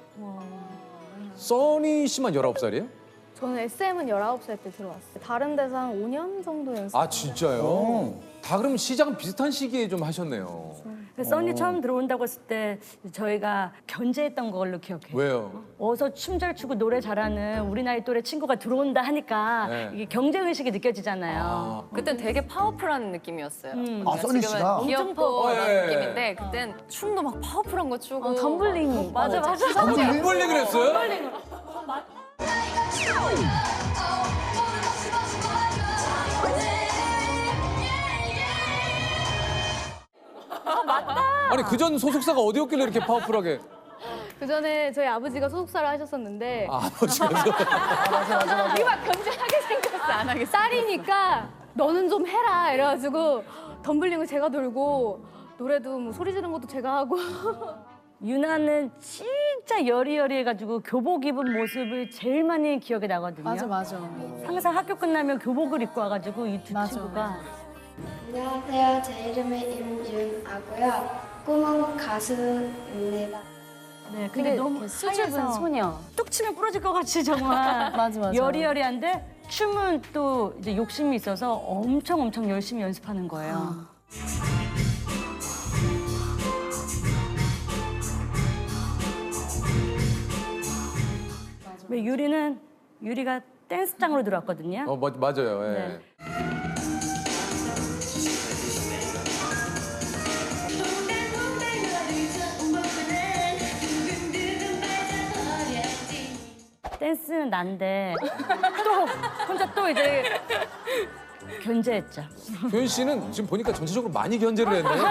써니 씨만 19살이에요? 저는 SM은 19살 때 들어왔어요. 다른 데서 한 5년 정도 연습. 아 진짜요? 다 그럼 시작은 비슷한 시기에 좀 하셨네요. 써니 처음 들어온다고 했을 때 저희가 견제했던 걸로 기억해요. 왜요? 어서 춤 잘 추고 노래 잘하는 우리 나이 또래 친구가 들어온다 하니까 네. 이게 경쟁 의식이 느껴지잖아요. 그땐 되게 파워풀한 느낌이었어요. 아, 써니 씨가? 지금은 귀엽고 엄청 그런 예. 느낌인데 그땐 춤도 막 파워풀한 거 추고 덤블링. 맞아. 덤블링을 했어요? 아니 그전 소속사가 어디였길래 이렇게 파워풀하게? 그 전에 저희 아버지가 소속사를 하셨었는데 아, 아버지가 이거 막 견제하게 생겼어. 안 하겠어. 딸이니까 너는 좀 해라 이래가지고 덤블링을 제가 돌고 노래도 뭐 소리 지르는 것도 제가 하고. 유나는 진짜 여리여리해가지고 교복 입은 모습을 제일 많이 기억에 나거든요. 맞아. 항상 학교 끝나면 교복을 입고 와가지고 이 두 친구가 안녕하세요. 제 이름은 임윤아고요. 꿈은 가수입니다. 네, 근데 너무 수줍은 하얘서 소녀. 뚝 치면 부러질 것 같이 정말 맞아. 여리여리한데 춤은 또 이제 욕심이 있어서 엄청 열심히 연습하는 거예요. 유리가 댄스장으로 들어왔거든요. 맞아요. 예. 네. 댄스는 난데 또 혼자 또 이제 견제했죠. 효연 씨는 지금 보니까 전체적으로 많이 견제를 했네요.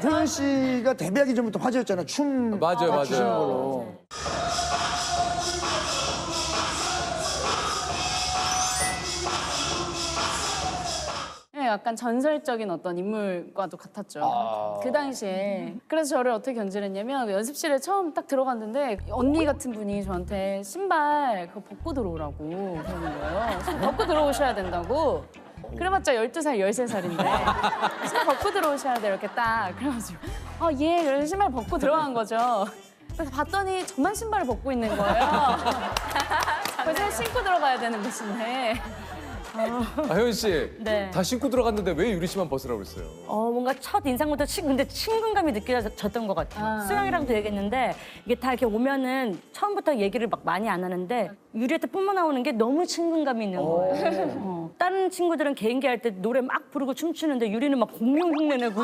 효연 씨가 데뷔하기 전부터 화제였잖아요. 춤 맞아요. 추시는 걸로. 네, 약간 전설적인 어떤 인물과도 같았죠. 그 당시에. 그래서 저를 어떻게 견제를 했냐면 연습실에 처음 딱 들어갔는데 언니 같은 분이 저한테 신발 그거 벗고 들어오라고 그러는 거예요. 신발 벗고 들어오셔야 된다고. 그래봤자 12살, 13살인데 신발 벗고 들어오셔야 돼 이렇게 딱 그래가지고 예. 그래서 신발 벗고 들어간 거죠. 그래서 봤더니 저만 신발을 벗고 있는 거예요. 그래서 신고 들어가야 되는 곳인데. 혜연 씨, 네. 다 신고 들어갔는데 왜 유리 씨만 벗으라고 그랬어요? 뭔가 첫 인상부터 근데 친근감이 느껴졌던 것 같아요. 수영이랑도 얘기했는데 이게 다 이렇게 오면은 처음부터 얘기를 막 많이 안 하는데 유리한테 뿜어 나오는 게 너무 친근감이 있는 거예요. 다른 친구들은 개인기 할 때 노래 막 부르고 춤추는데 유리는 막 공룡 흉내 내고.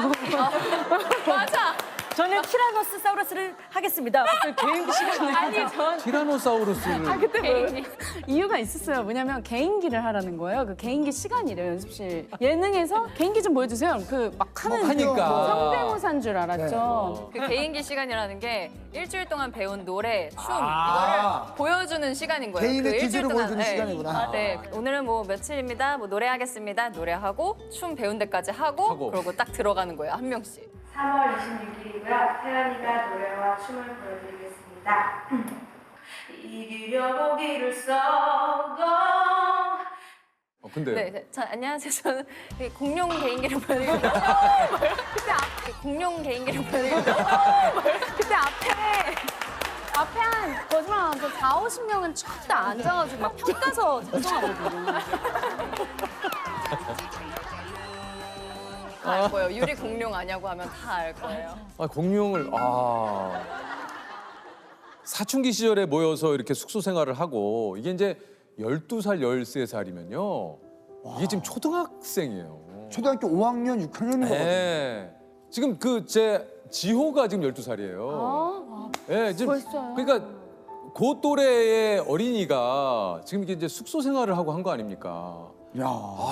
맞아. 저는 티라노사우루스를 하겠습니다. 개인기 시간에. 아니, 전 티라노사우루스를. 그때 이유가 있었어요. 뭐냐면 개인기를 하라는 거예요. 그 개인기 시간이래요, 연습실. 예능에서 개인기 좀 보여주세요. 그 막 하는 하니까. 성대모사인 줄 알았죠. 그 개인기 시간이라는 게 일주일 동안 배운 노래, 춤 아. 이거를 보여주는 시간인 거예요. 개인의 그 일주일 기술을 동안, 보여주는 시간이구나. 네, 오늘은 뭐 며칠입니다. 뭐 노래하겠습니다. 노래하고 춤 배운 데까지 하고 그러고 딱 들어가는 거예요. 한 명씩. 3월 26일이고요. 태연이가 노래와 춤을 보여드리겠습니다. 이기려고 길을 써도 근데 네, 안녕하세요. 저는 공룡 개인기를 보여드리겠습니다. 그때 공룡 개인기를 보여드리겠습니다. 그때 앞에 한 거짓말 안 하고 4, 50명은 쫙다 앉아가지고 막 펴가서 작성하거든요. 다 알 거예요. 유리 공룡 아냐고 하면 다 알 거예요. 공룡을 사춘기 시절에 모여서 이렇게 숙소 생활을 하고 이게 이제 12살, 13살이면요. 이게 지금 초등학생이에요. 초등학교 5학년, 6학년인 거거든요. 네. 지금 제 지호가 지금 12살이에요. 네, 지금 벌써요? 그러니까 그 또래의 어린이가 지금 이게 이제 숙소 생활을 하고 한 거 아닙니까? 야.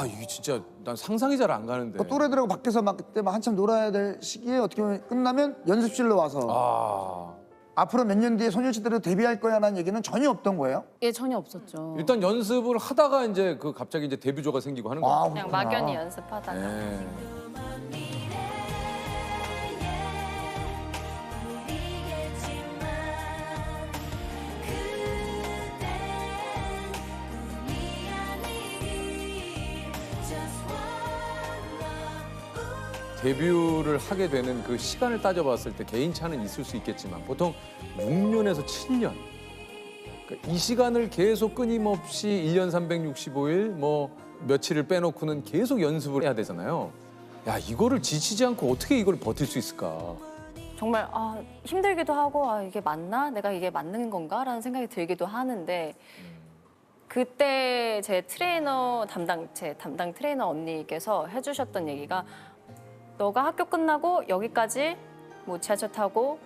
이게 진짜 난 상상이 잘 안 가는데. 그 또래들하고 밖에서 막 그때 막 한참 놀아야 될 시기에 어떻게 보면 끝나면 연습실로 와서 앞으로 몇 년 뒤에 소녀시대로 데뷔할 거야라는 얘기는 전혀 없던 거예요? 예, 전혀 없었죠. 일단 연습을 하다가 이제 갑자기 이제 데뷔조가 생기고 하는 거예요. 그냥 막연히 연습하다가. 네. 데뷔를 하게 되는 그 시간을 따져봤을 때 개인차는 있을 수 있겠지만 보통 6년에서 7년. 그러니까 이 시간을 계속 끊임없이 1년 365일 뭐 며칠을 빼놓고는 계속 연습을 해야 되잖아요. 야, 이거를 지치지 않고 어떻게 이걸 버틸 수 있을까? 정말 힘들기도 하고 이게 맞나? 내가 이게 맞는 건가? 라는 생각이 들기도 하는데 그때 제 담당 트레이너 언니께서 해주셨던 얘기가 너가 학교 끝나고 여기까지 뭐 지하철 타고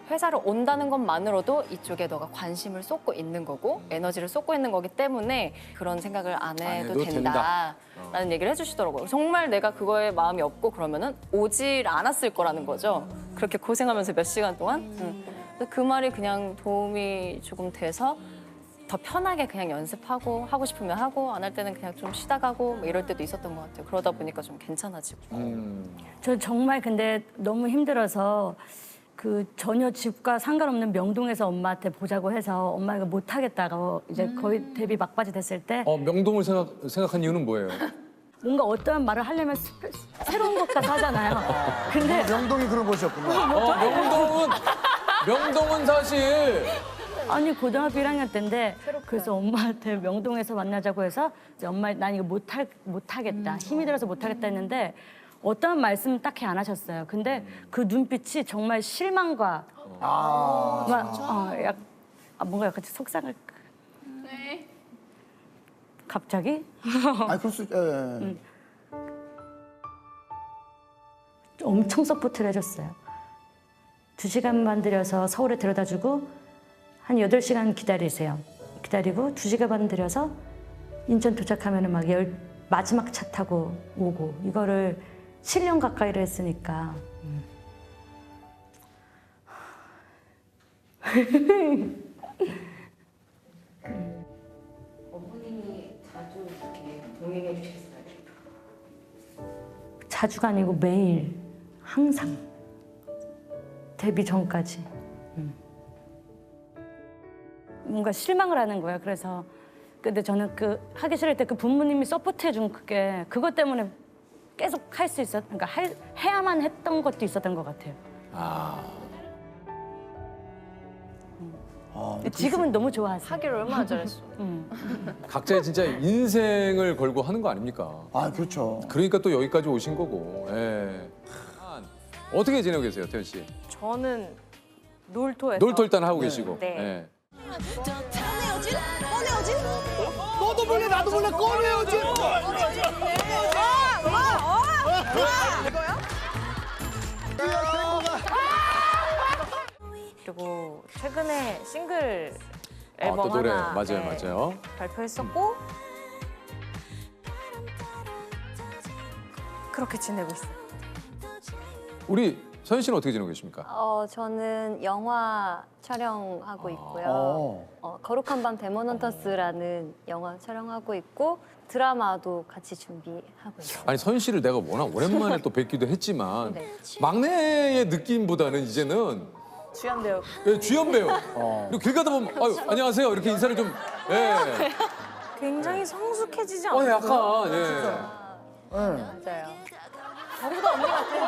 회사를 온다는 것만으로도 이쪽에 너가 관심을 쏟고 있는 거고 에너지를 쏟고 있는 거기 때문에 그런 생각을 안 해도 된다라는 얘기를 해주시더라고요. 정말 내가 그거에 마음이 없고 그러면은 오질 않았을 거라는 거죠. 그렇게 고생하면서 몇 시간 동안. 그래서 그 말이 그냥 도움이 조금 돼서 더 편하게 그냥 연습하고 하고 싶으면 하고 안 할 때는 그냥 좀 쉬다 가고 뭐 이럴 때도 있었던 것 같아요. 그러다 보니까 좀 괜찮아지고. 저 정말 근데 너무 힘들어서 그 전혀 집과 상관없는 명동에서 엄마한테 보자고 해서 엄마가 못 하겠다고 이제 거의 데뷔 막바지 됐을 때 명동을 생각한 이유는 뭐예요? 뭔가 어떠한 말을 하려면 새로운 것 같아 하잖아요. 근데 명동이 그런 곳이었군요. 명동은 사실 아니 고등학교 1학년 때인데 그래서 엄마한테 명동에서 만나자고 해서 이제 엄마 난 이거 못하겠다 힘이 들어서 못하겠다 했는데 어떠한 말씀 딱히 안 하셨어요. 근데 그 눈빛이 정말 실망과 뭔가 약간 속상할 네. 갑자기 그럴 수 예. 엄청 서포트를 해줬어요. 2시간만 들여서 서울에 데려다주고 한 8시간 기다리세요. 기다리고 2시간 반 들여서 인천 도착하면 막 마지막 차 타고 오고 이거를 7년 가까이를 했으니까 어머님이 자주 이렇게 동행해 주셨어요? 자주가 아니고 매일 항상 데뷔 전까지 뭔가 실망을 하는 거예요. 그래서 근데 저는 그 하기 싫을 때 그 부모님이 서포트해 준 그것 때문에 계속 할 수 있었 그러니까 해야만 했던 것도 있었던 것 같아요. 지금은 너무 좋아하세요. 하기를 얼마나 잘했어. 각자의 진짜 인생을 걸고 하는 거 아닙니까? 아 그렇죠. 그러니까 또 여기까지 오신 거고. 예. 어떻게 지내고 계세요, 태연 씨? 저는 놀토에서 놀토 일단 하고 계시고. 네. 예. 꺼내오진? 너도 몰래 나도 몰래 꺼내오지. 그리고 최근에 싱글 아, 앨범 또 노래 하나 맞아요, 맞아요. 발표했었고 그렇게 지내고 있어요. 우리 서현 씨는 어떻게 지내고 계십니까? 저는 영화 촬영하고 있고요. 거룩한 밤 데몬헌터스라는 영화 촬영하고 있고 드라마도 같이 준비하고 있어요. 아니 서현 씨를 내가 워낙 오랜만에 또 뵙기도 했지만 네. 막내의 느낌보다는 이제는 주연 배우. 예, 주연 배우. 그리고 길 가다 보면 아유, 안녕하세요 이렇게 인사를 좀. 예. 굉장히 성숙해지지 약간 않았어요? 예. 맞아요. 저보다 언니 같아요.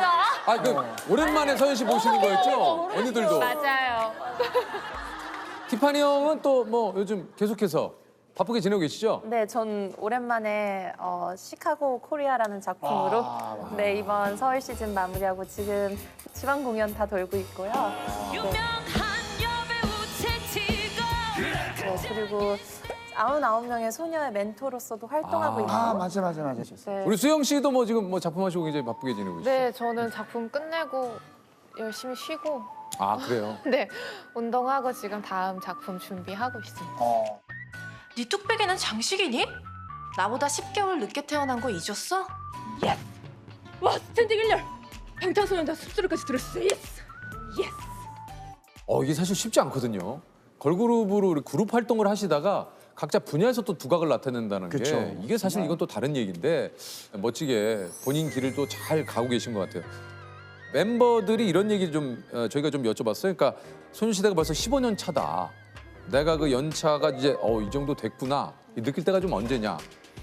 아, 그 오랜만에 서현 씨 보시는 거였죠? 언니들도. 맞아요. 티파니 형은 또 뭐 요즘 계속해서 바쁘게 지내고 계시죠? 네, 전 오랜만에 시카고 코리아라는 작품으로 네 이번 서울 시즌 마무리하고 지금 지방 공연 다 돌고 있고요. 네, 그리고 99명의 소녀의 멘토로서도 활동하고 있고. 아 맞아. 네. 우리 수영 씨도 뭐 지금 뭐 작품 하시고 굉장히 바쁘게 지내고 계시죠? 네, 저는 작품 끝내고 열심히 쉬고 아, 그래요? 네, 운동하고 지금 다음 작품 준비하고 있습니다. 네 뚝배기는 장식이니? 나보다 10개월 늦게 태어난 거 잊었어? 예스! 와, 스탠딩 1열! 방탄소년단 숲소리까지 들었어, 예스! 예스! 이게 사실 쉽지 않거든요. 걸그룹으로 우리 그룹 활동을 하시다가 각자 분야에서 또 두각을 나타낸다는 게 그쵸. 이게 사실 이건 또 다른 얘기인데 멋지게 본인 길을 또 잘 가고 계신 것 같아요. 멤버들이 이런 얘기 좀 저희가 좀 여쭤봤어요. 그러니까 소녀시대가 벌써 15년 차다. 내가 그 연차가 이제 이 정도 됐구나. 느낄 때가 좀 언제냐?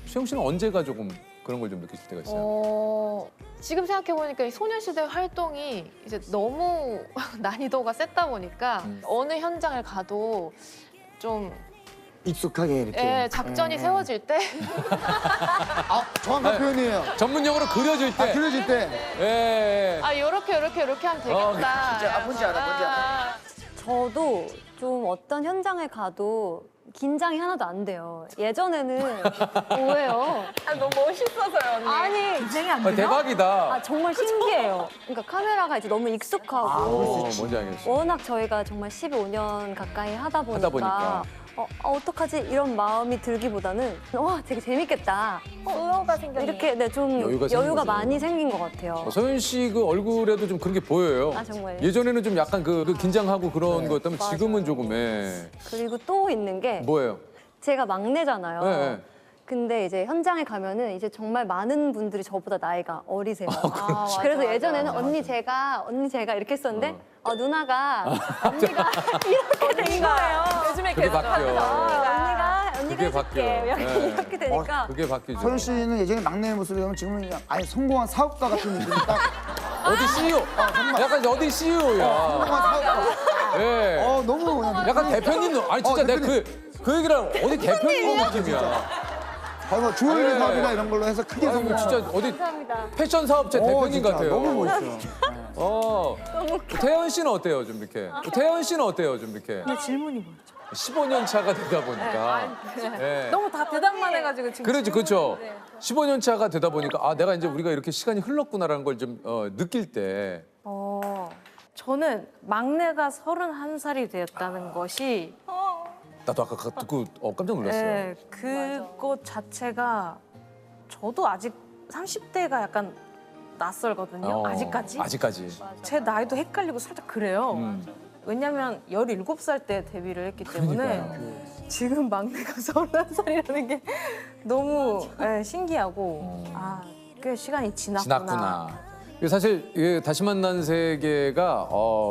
수영 씨는 언제가 조금 그런 걸 좀 느끼실 때가 있어요? 지금 생각해보니까 이 소녀시대 활동이 이제 너무 난이도가 셌다 보니까 어느 현장을 가도 좀 익숙하게 이렇게. 작전이 세워질 때 정확한 표현이에요. 전문 용어로 그려질 때. 그려질 때. 예. 이렇게 하면 되겠다. 진짜 뭔지 알아. 저도 좀 어떤 현장에 가도 긴장이 하나도 안 돼요. 예전에는 뭐예요? 너무 멋있어서요, 언니. 아니, 긴장이 안 대박이다. 정말 신기해요. 그러니까 카메라가 이제 너무 익숙하고 뭔지 알겠어. 워낙 저희가 정말 15년 가까이 하다 보니까 어떡하지? 이런 마음이 들기보다는 와 되게 재밌겠다. 플로우가 생겨. 이렇게 좀 여유가 생긴 여유가 거죠. 많이 생긴 것 같아요. 서현 씨 그 얼굴에도 좀 그런 게 보여요. 아, 정말요? 예전에는 좀 약간 그 긴장하고 그런 거였다면 지금은 조금 그리고 또 있는 게 뭐예요? 제가 막내잖아요. 네. 근데 이제 현장에 가면은 이제 정말 많은 분들이 저보다 나이가 어리세요. 그렇지. 그래서 예전에는 언니 제가 이렇게 했었는데 누나가 언니가 이렇게 된 거예요. 요즘에 그게 바뀌어. 언니가 그게 해줄게. 바뀌어. 약간 네. 이렇게 되니까 그게 바뀌죠. 서현 씨는 예전에 막내의 모습을 보면 지금은 그냥 아예 성공한 사업가 같은 느낌이 딱. 어디 CEO? 약간 이제 어디 CEO야. 성공한 사업가. 예. 너무 그냥. 약간 대표님, 아니 진짜 내가 그 얘기랑 어디 대표님 느낌이야. 뭐 주얼리 네. 사업이나 이런 걸로 해서 크게 아이고, 성공한. 진짜 어디 패션 사업체 대표님 진짜 같아요. 너무 멋있어요. 태연 씨는 어때요, 좀 이렇게? 태연 씨는 어때요, 좀 이렇게? 질문이 뭐죠? 15년 차가 되다 보니까. 예. 너무 다 대답만 해가지고 지금. 그렇죠. 15년 차가 되다 보니까 내가 이제 우리가 이렇게 시간이 흘렀구나라는 걸 좀 느낄 때. 저는 막내가 31살이 되었다는 것이 나도 아까 듣고 깜짝 놀랐어요. 네, 그것 자체가 저도 아직 30대가 약간 낯설거든요. 아직까지. 아직까지. 제 나이도 헷갈리고 살짝 그래요. 왜냐면 17살 때 데뷔를 했기 때문에 지금 막내가 31살이라는 게 너무 신기하고 꽤 시간이 지났구나. 사실 이게 다시 만난 세계가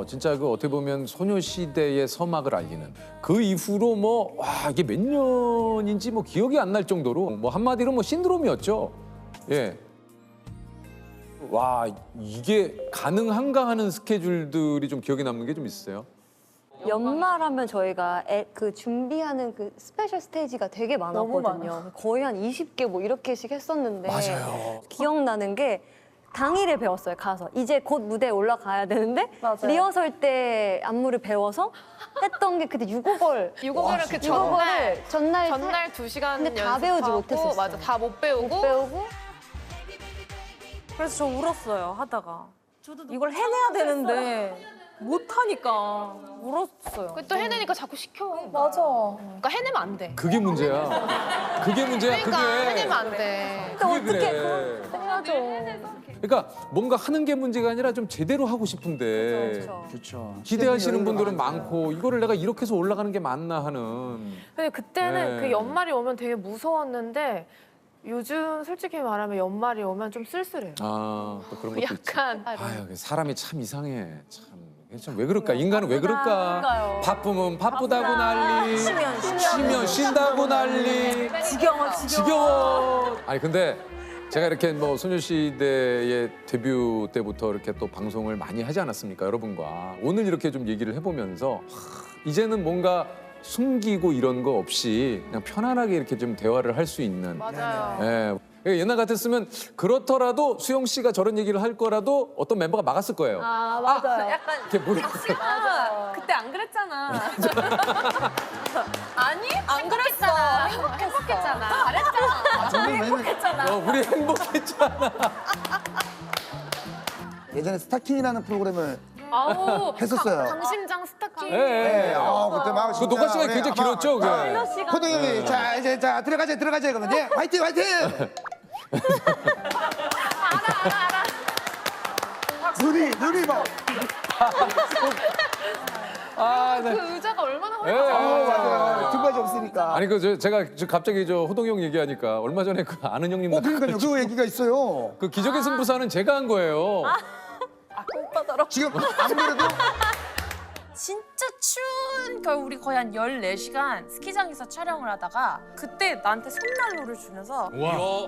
진짜 그 어떻게 보면 소녀시대의 서막을 알리는 그 이후로 이게 몇 년인지 기억이 안 날 정도로 한마디로 신드롬이었죠. 예. 와 이게 가능한가 하는 스케줄들이 좀 기억에 남는 게 좀 있으세요? 연말하면 저희가 그 준비하는 그 스페셜 스테이지가 되게 많았거든요. 거의 한 20개 뭐 이렇게씩 했었는데 맞아요. 기억나는 게 당일에 배웠어요. 가서 이제 곧 무대에 올라가야 되는데 리허설 때 안무를 배워서 했던 게 그때 6곡을 그 전날 2시간 근데 다 배우지 못했었어요. 맞아, 다 못 배우고. 그래서 저 울었어요 하다가. 이걸 해내야 되는데 못하니까 울었어요. 또 해내니까 자꾸 시켜. 맞아. 그러니까 해내면 안 돼. 그게 문제야. 그게 문제야. 그러니까 그게. 해내면 안 돼. 그게 그래. 해야죠. 그러니까 뭔가 하는 게 문제가 아니라 좀 제대로 하고 싶은데 그렇죠. 기대하시는 분들은 많고 이거를 내가 이렇게 해서 올라가는 게 맞나 하는. 근데 그때는 네. 그 연말이 오면 되게 무서웠는데 요즘 솔직히 말하면 연말이 오면 좀 쓸쓸해요. 또 그런 것도 있지. 약간 아유, 사람이 참 이상해. 참 왜 그럴까? 인간은 왜 그럴까? 바쁘면 바쁘다고 난리, 쉬면 쉰다고 난리. 지겨워. 아니 근데 제가 이렇게 뭐 소녀시대의 데뷔 때부터 이렇게 또 방송을 많이 하지 않았습니까? 여러분과 오늘 이렇게 좀 얘기를 해보면서 이제는 뭔가 숨기고 이런 거 없이 그냥 편안하게 이렇게 좀 대화를 할 수 있는. 맞아요. 예. 옛날 같았으면 그렇더라도 수영 씨가 저런 얘기를 할 거라도 어떤 멤버가 막았을 거예요. 맞아요. 약간 이렇게 뭐라 아, 그때 안 그랬잖아. 아니? 안 그랬잖아. 행복했잖아. 잘했잖아. 행복했잖아. 우리 행복했잖아. 예전에 스타킹이라는 프로그램을 아우 했었어요. 강심장 스타킹. 네, 그때 막 그 녹화 시간이 굉장히 길었죠, 그게. 호동 형이 자 이제 자 들어가자 그러면 이제 화이팅 화이팅. 눈이 막. 네. 그 의자가 얼마나 예, 맞아요. 등받이 없으니까. 아니 제가 갑자기 호동 형 얘기하니까 얼마 전에 그 아는 형님 그러니까요. 그 얘기가 있어요. 그 기적의 승부사는 제가 한 거예요. 지금 아무래도 진짜 추운 겨울 우리 거의 한 14시간 스키장에서 촬영을 하다가 그때 나한테 손난로를 주면서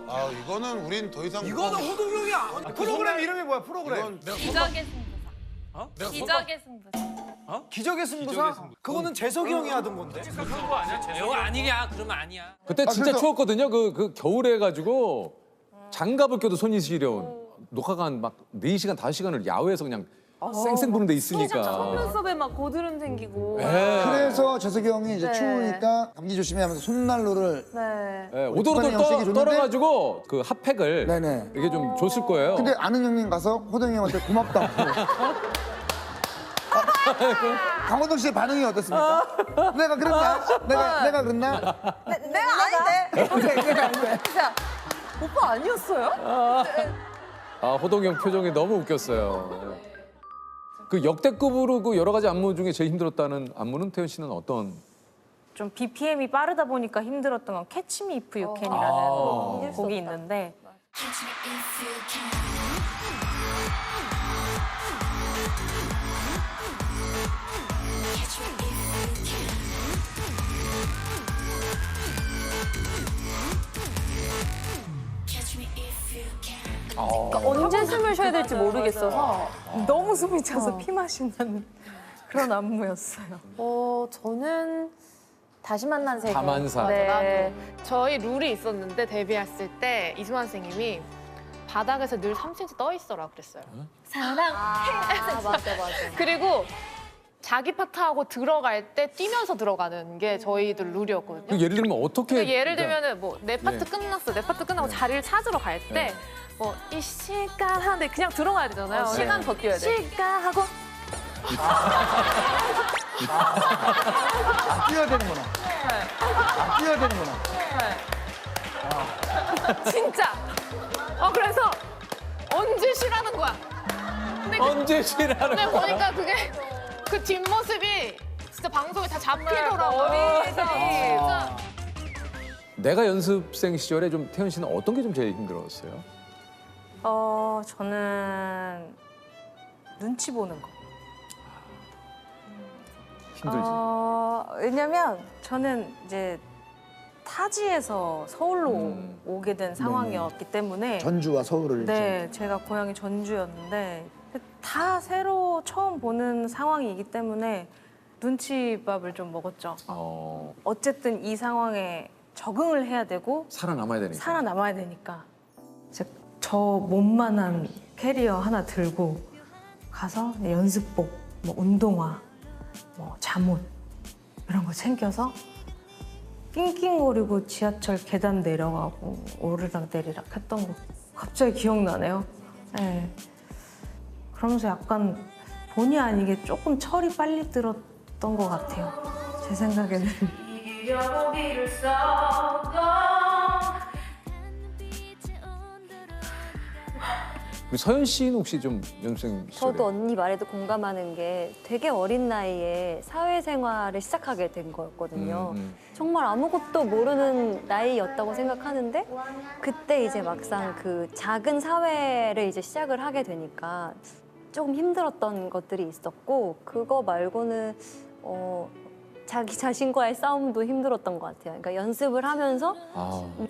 아 이거는 우린 더 이상 이거는 호동 형이 프로그램 이름이 뭐야 프로그램? 기적의 승부사. 기적의 승부사. 기적의 승부사? 그거는 재석이 형이 하던 건데. 그거 아니야? 이거 아니야. 그러면 아니야. 그때 진짜 추웠거든요. 그 겨울에 해가지고 장갑을 껴도 손이 시려운 녹화가 한 막 4시간, 5시간을 야외에서 그냥 쌩쌩 부는 데 있으니까. 속눈썹에 막 고드름 생기고. 그래서 재석이 형이 이제 네. 추우니까 감기 조심해 하면서 손난로를 네. 오돌오돌 떨어가지고 그 핫팩을 이렇게 좀 줬을 거예요. 근데 아는 형님 가서 호동 형한테 고맙다고. 강호동 씨의 반응이 어떻습니까? 내가 그랬나? 내가 그랬나? 내가 아닌데. 오빠 아니었어요? 호동 형 표정이 너무 웃겼어요. 그 역대급으로 그 여러 가지 안무 중에 제일 힘들었다는 안무는 태연 씨는 어떤? 좀 BPM이 빠르다 보니까 힘들었던 건 Catch Me If You Can이라는 곡이 있는데 그러니까 언제 숨을 쉬어야 될지 모르겠어서 너무 숨이 차서 피 마신다는 그런 안무였어요. 저는 다시 만난 세계. 다만사. 네. 저희 룰이 있었는데 데뷔했을 때 이수만 선생님이 바닥에서 늘 3cm 떠 있어라 그랬어요. 사랑해. 맞아. 그리고 자기 파트하고 들어갈 때 뛰면서 들어가는 게 저희들 룰이었거든요. 그 예를 들면 어떻게? 그러니까 예를 들면은 뭐 내 파트 네. 끝났어. 내 파트 끝나고 자리를 찾으러 갈 때 뭐 이 시간 하는데 그냥 들어가야 되잖아요. 시간 더 뛰어야 돼. 시간 하고 뛰어야 되는구나. 뛰어야 되는구나. 진짜. 그래서 언제 쉬라는 거야. 근데 언제 쉬라는 근데 거야. 보니까 그게 그 뒷모습이 진짜 방송에 다 잡히더라고요. 어린이들이. 진짜. 내가 연습생 시절에 좀 태연 씨는 어떤 게 좀 제일 힘들었어요? 저는 눈치 보는 거. 힘들지. 왜냐면 저는 이제 타지에서 서울로 오게 된 상황이었기 때문에 전주와 서울을 네, 제가 고향이 전주였는데 다 새로 처음 보는 상황이기 때문에 눈치밥을 좀 먹었죠. 어쨌든 이 상황에 적응을 해야 되고 살아남아야 되니까. 살아남아야 되니까 저 몸만한 캐리어 하나 들고 가서 연습복, 뭐 운동화, 뭐 잠옷 이런 거 챙겨서 낑낑거리고 지하철 계단 내려가고 오르락 내리락 했던 거 갑자기 기억나네요. 네. 그러면서 약간 본의 아니게 조금 철이 빨리 들었던 것 같아요. 제 생각에는. 여기를 써도 우리 서현 씨는 혹시 좀 연습생 시절에 저도 언니 말에도 공감하는 게 되게 어린 나이에 사회생활을 시작하게 된 거였거든요. 정말 아무것도 모르는 나이였다고 생각하는데 그때 이제 막상 그 작은 사회를 이제 시작을 하게 되니까 조금 힘들었던 것들이 있었고 그거 말고는 자기 자신과의 싸움도 힘들었던 것 같아요. 그러니까 연습을 하면서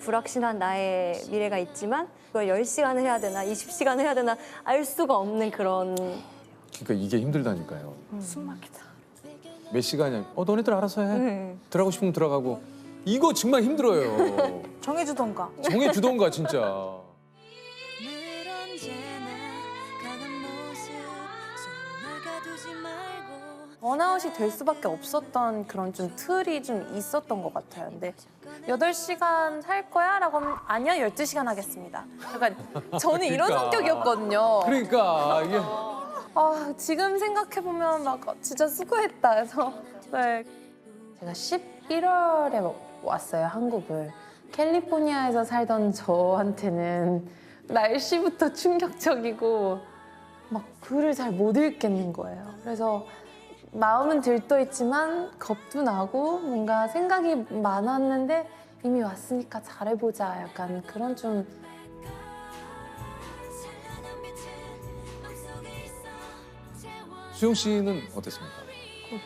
불확실한 나의 미래가 있지만 그걸 10시간을 해야 되나 20시간을 해야 되나 알 수가 없는 그런 그러니까 이게 힘들다니까요. 숨 막히다. 몇 시간이야. 너네들 알아서 해. 들어가고 싶으면 들어가고. 이거 정말 힘들어요. 정해주던가. 정해주던가 진짜. 번아웃이 될 수밖에 없었던 그런 좀 틀이 좀 있었던 것 같아요. 근데 8시간 할 거야? 라고 하면 아니요, 12시간 하겠습니다. 약간 저는 이런 그러니까. 성격이었거든요. 그러니까 이게 지금 생각해보면 막 진짜 수고했다 해서 네. 제가 11월에 왔어요, 한국을. 캘리포니아에서 살던 저한테는 날씨부터 충격적이고 막 글을 잘 못 읽겠는 거예요. 그래서 마음은 들떠있지만 겁도 나고 뭔가 생각이 많았는데 이미 왔으니까 잘해보자 약간 그런 좀 수영 씨는 어땠습니까?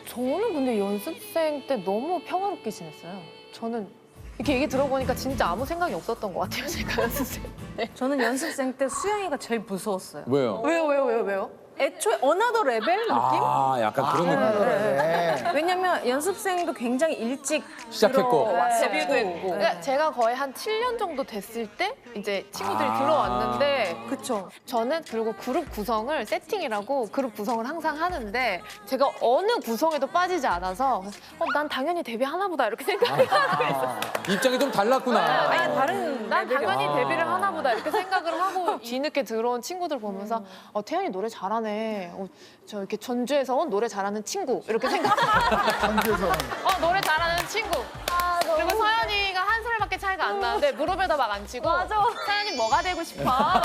저는 근데 연습생 때 너무 평화롭게 지냈어요. 저는 이렇게 얘기 들어보니까 진짜 아무 생각이 없었던 것 같아요, 제가 연습생 때. 저는 연습생 때 수영이가 제일 무서웠어요. 왜요? 왜요? 애초에 어나더 레벨 느낌? 약간 그런 느낌. 왜냐면 연습생도 굉장히 일찍 시작했고. 데뷔도 했고. 그러니까 제가 거의 한 7년 정도 됐을 때 이제 친구들이 들어왔는데 그쵸. 저는 그리고 그룹 구성을 세팅이라고 그룹 구성을 항상 하는데 제가 어느 구성에도 빠지지 않아서 난 당연히 데뷔하나 보다 이렇게 생각을 하고 있었어요. 입장이 좀 달랐구나. 아니 다른 난 당연히 데뷔를 하나 보다 이렇게 생각을 하고 뒤늦게 들어온 친구들 보면서 태연이 노래 잘하네. 저 이렇게 전주에서 온 노래 잘하는 친구 이렇게 생각해요. 전주에서 노래 잘하는 친구. 그리고 서연이가 한 살밖에 차이가 안 나는데 무릎에다 막 앉히고 서연이 뭐가 되고 싶어? 막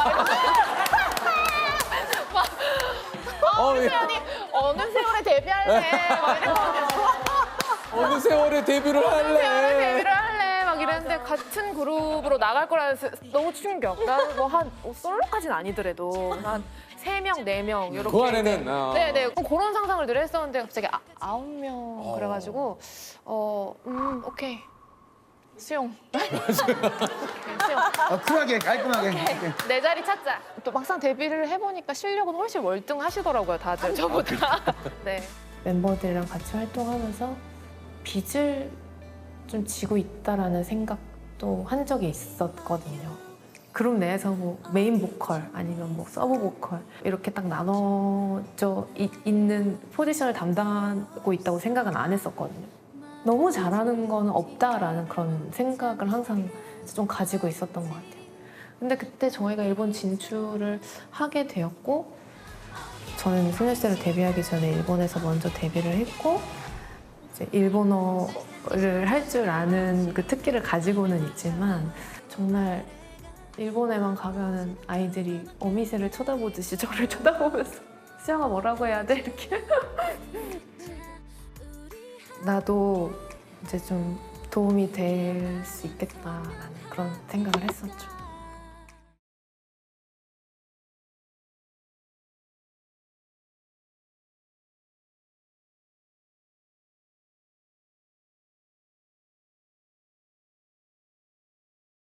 이러면서 서연이 어느 세월에 데뷔할래? 막 이러면서 어느 세월에 데뷔를 어느 세월에 할래? 데뷔를 할래? 막 이랬는데 같은 그룹으로 나갈 거라서 너무 충격. 난 뭐 한 솔로까지는 아니더라도 한 3명, 4명 이렇게. 그 안에는, 네네. 그런 상상을 늘 했었는데 갑자기 9명 그래가지고 오케이. 수용. 수용. 쿨하게 깔끔하게. 내 자리 찾자. 또 막상 데뷔를 해보니까 실력은 훨씬 월등하시더라고요, 다들 저보다. 네. 멤버들이랑 같이 활동하면서 빚을 좀 지고 있다라는 생각도 한 적이 있었거든요. 그룹 내에서 뭐 메인 보컬 아니면 뭐 서브 보컬 이렇게 딱 나눠져 있는 포지션을 담당하고 있다고 생각은 안 했었거든요. 너무 잘하는 건 없다라는 그런 생각을 항상 좀 가지고 있었던 것 같아요. 근데 그때 저희가 일본 진출을 하게 되었고 저는 소녀시대로 데뷔하기 전에 일본에서 먼저 데뷔를 했고 이제 일본어를 할 줄 아는 그 특기를 가지고는 있지만 정말 일본에만 가면은 아이들이 어미새를 쳐다보듯이 저를 쳐다보면서 수영아 뭐라고 해야 돼? 이렇게 나도 이제 좀 도움이 될 수 있겠다라는 그런 생각을 했었죠.